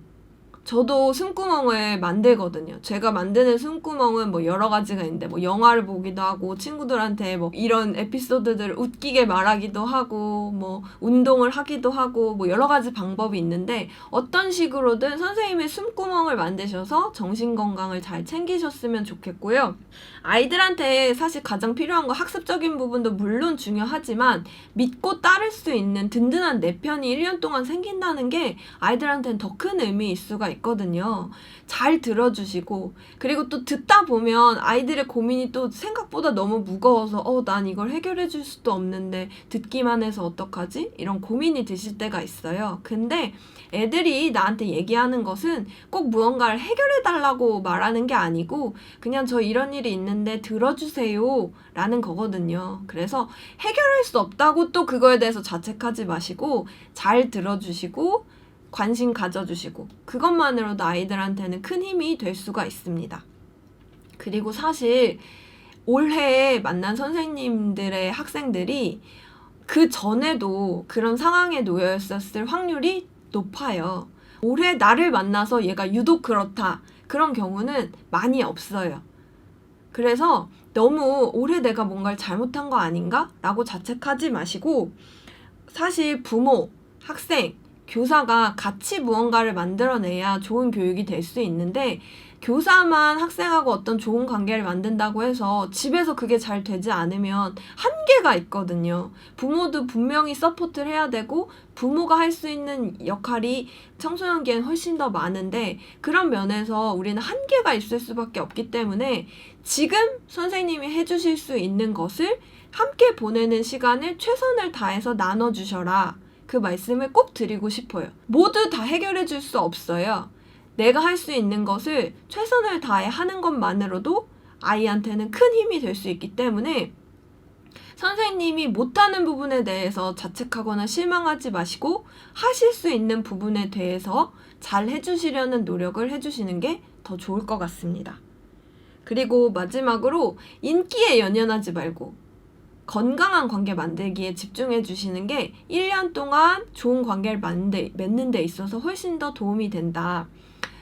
저도 숨구멍을 만들거든요. 제가 만드는 숨구멍은 뭐 여러 가지가 있는데, 뭐 영화를 보기도 하고, 친구들한테 뭐 이런 에피소드들을 웃기게 말하기도 하고, 뭐 운동을 하기도 하고, 뭐 여러 가지 방법이 있는데, 어떤 식으로든 선생님의 숨구멍을 만드셔서 정신 건강을 잘 챙기셨으면 좋겠고요. 아이들한테 사실 가장 필요한 거 학습적인 부분도 물론 중요하지만 믿고 따를 수 있는 든든한 내 편이 1년 동안 생긴다는 게 아이들한테는 더 큰 의미일 수가 있거든요. 잘 들어주시고, 그리고 또 듣다 보면 아이들의 고민이 또 생각보다 너무 무거워서 난 이걸 해결해 줄 수도 없는데 듣기만 해서 어떡하지? 이런 고민이 드실 때가 있어요. 근데 애들이 나한테 얘기하는 것은 꼭 무언가를 해결해 달라고 말하는 게 아니고 그냥 저 이런 일이 있는데 들어주세요 라는 거거든요. 그래서 해결할 수 없다고 또 그거에 대해서 자책하지 마시고 잘 들어주시고 관심 가져주시고 그것만으로도 아이들한테는 큰 힘이 될 수가 있습니다. 그리고 사실 올해 만난 선생님들의 학생들이 그 전에도 그런 상황에 놓여 있었을 확률이 높아요. 올해 나를 만나서 얘가 유독 그렇다. 그런 경우는 많이 없어요. 그래서 너무 올해 내가 뭔가를 잘못한 거 아닌가? 라고 자책하지 마시고 사실 부모, 학생, 교사가 같이 무언가를 만들어내야 좋은 교육이 될 수 있는데 교사만 학생하고 어떤 좋은 관계를 만든다고 해서 집에서 그게 잘 되지 않으면 한계가 있거든요. 부모도 분명히 서포트를 해야 되고 부모가 할 수 있는 역할이 청소년기엔 훨씬 더 많은데 그런 면에서 우리는 한계가 있을 수밖에 없기 때문에 지금 선생님이 해주실 수 있는 것을 함께 보내는 시간을 최선을 다해서 나눠주셔라. 그 말씀을 꼭 드리고 싶어요. 모두 다 해결해 줄 수 없어요. 내가 할 수 있는 것을 최선을 다해 하는 것만으로도 아이한테는 큰 힘이 될 수 있기 때문에 선생님이 못하는 부분에 대해서 자책하거나 실망하지 마시고 하실 수 있는 부분에 대해서 잘 해주시려는 노력을 해주시는 게 더 좋을 것 같습니다. 그리고 마지막으로 인기에 연연하지 말고 건강한 관계 만들기에 집중해 주시는 게 1년 동안 좋은 관계를 맺는 데 있어서 훨씬 더 도움이 된다.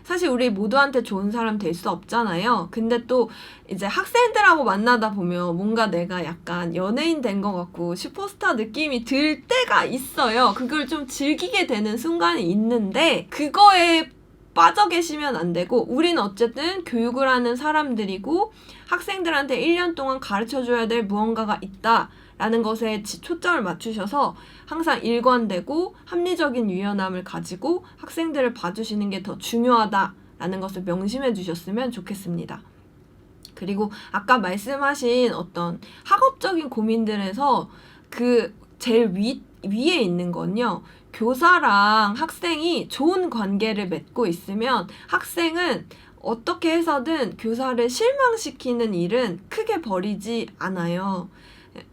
사실 우리 모두한테 좋은 사람 될 수 없잖아요. 근데 또 이제 학생들하고 만나다 보면 뭔가 내가 약간 연예인 된 것 같고 슈퍼스타 느낌이 들 때가 있어요. 그걸 좀 즐기게 되는 순간이 있는데 그거에 빠져 계시면 안 되고 우리는 어쨌든 교육을 하는 사람들이고 학생들한테 1년 동안 가르쳐줘야 될 무언가가 있다라는 것에 초점을 맞추셔서 항상 일관되고 합리적인 유연함을 가지고 학생들을 봐주시는 게 더 중요하다라는 것을 명심해 주셨으면 좋겠습니다. 그리고 아까 말씀하신 어떤 학업적인 고민들에서 그 제일 위에 있는 건요. 교사랑 학생이 좋은 관계를 맺고 있으면 학생은 어떻게 해서든 교사를 실망시키는 일은 크게 벌이지 않아요.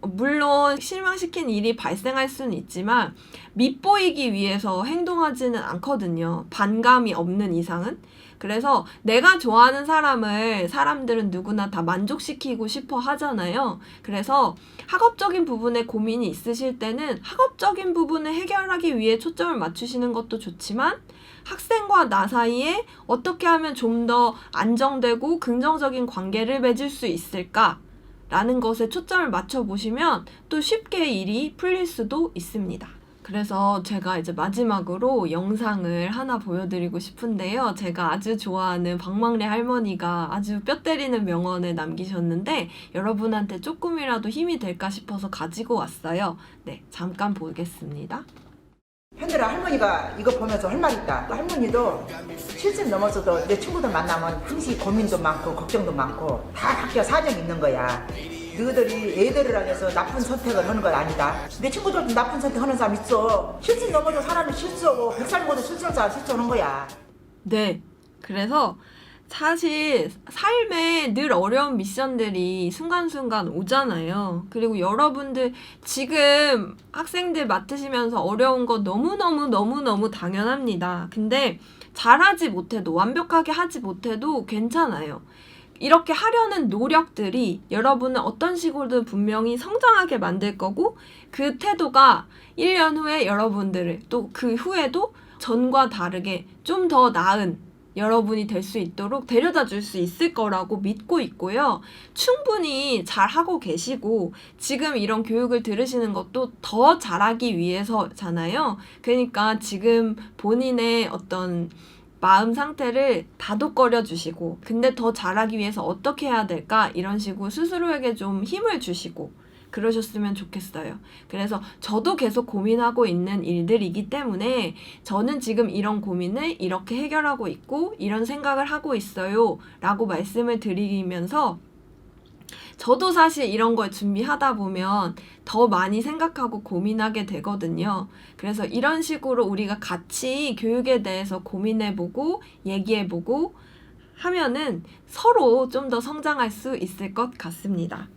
물론 실망시킨 일이 발생할 수는 있지만 밉보이기 위해서 행동하지는 않거든요. 반감이 없는 이상은. 그래서 내가 좋아하는 사람을 사람들은 누구나 다 만족시키고 싶어 하잖아요. 그래서 학업적인 부분에 고민이 있으실 때는 학업적인 부분을 해결하기 위해 초점을 맞추시는 것도 좋지만 학생과 나 사이에 어떻게 하면 좀 더 안정되고 긍정적인 관계를 맺을 수 있을까? 라는 것에 초점을 맞춰보시면 또 쉽게 일이 풀릴 수도 있습니다. 그래서 제가 이제 마지막으로 영상을 하나 보여드리고 싶은데요. 제가 아주 좋아하는 박막래 할머니가 아주 뼈 때리는 명언을 남기셨는데 여러분한테 조금이라도 힘이 될까 싶어서 가지고 왔어요. 네, 잠깐 보겠습니다. 현들아, 할머니가 이거 보면서 할 말 있다. 할머니도 70 넘어서도 내 친구들 만나면 항상 고민도 많고 걱정도 많고 다 각자 사정이 있는 거야. 너희들이 애들을 해서 나쁜 선택을 하는 건 아니다. 내 친구들도 나쁜 선택하는 사람 있어. 70 넘어도 사람이 실수하고 100살 먹어도 실수하는 사람 실수하는 거야. 네, 그래서 사실 삶에 늘 어려운 미션들이 순간순간 오잖아요. 그리고 여러분들 지금 학생들 맡으시면서 어려운 거 너무너무 당연합니다. 근데 잘하지 못해도, 완벽하게 하지 못해도 괜찮아요. 이렇게 하려는 노력들이 여러분을 어떤 식으로든 분명히 성장하게 만들 거고 그 태도가 1년 후에 여러분들을 또 그 후에도 전과 다르게 좀 더 나은 여러분이 될 수 있도록 데려다 줄 수 있을 거라고 믿고 있고요. 충분히 잘하고 계시고 지금 이런 교육을 들으시는 것도 더 잘하기 위해서잖아요. 그러니까 지금 본인의 어떤 마음 상태를 다독거려 주시고 근데 더 잘하기 위해서 어떻게 해야 될까? 이런 식으로 스스로에게 좀 힘을 주시고 그러셨으면 좋겠어요. 그래서 저도 계속 고민하고 있는 일들이기 때문에 저는 지금 이런 고민을 이렇게 해결하고 있고 이런 생각을 하고 있어요 라고 말씀을 드리면서 저도 사실 이런 걸 준비하다 보면 더 많이 생각하고 고민하게 되거든요. 그래서 이런 식으로 우리가 같이 교육에 대해서 고민해보고 얘기해보고 하면은 서로 좀 더 성장할 수 있을 것 같습니다.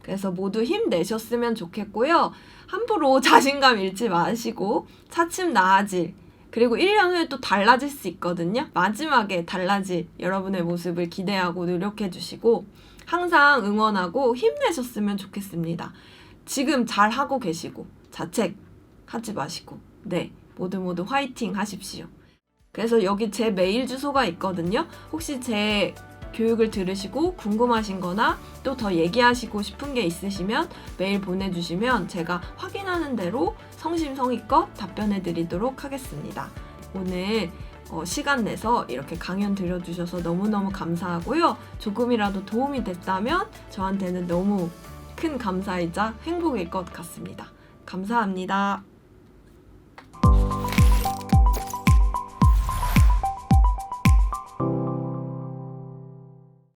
그래서 모두 힘내셨으면 좋겠고요. 함부로 자신감 잃지 마시고 차츰 나아질 그리고 1년 후에 또 달라질 수 있거든요. 마지막에 달라질 여러분의 모습을 기대하고 노력해 주시고 항상 응원하고 힘내셨으면 좋겠습니다. 지금 잘하고 계시고 자책하지 마시고 네, 모두 화이팅 하십시오. 그래서 여기 제 메일 주소가 있거든요. 혹시 제 교육을 들으시고 궁금하신 거나 또 더 얘기하시고 싶은 게 있으시면 메일 보내주시면 제가 확인하는 대로 성심성의껏 답변해 드리도록 하겠습니다. 오늘 시간 내서 이렇게 강연 들어주셔서 너무너무 감사하고요. 조금이라도 도움이 됐다면 저한테는 너무 큰 감사이자 행복일 것 같습니다. 감사합니다.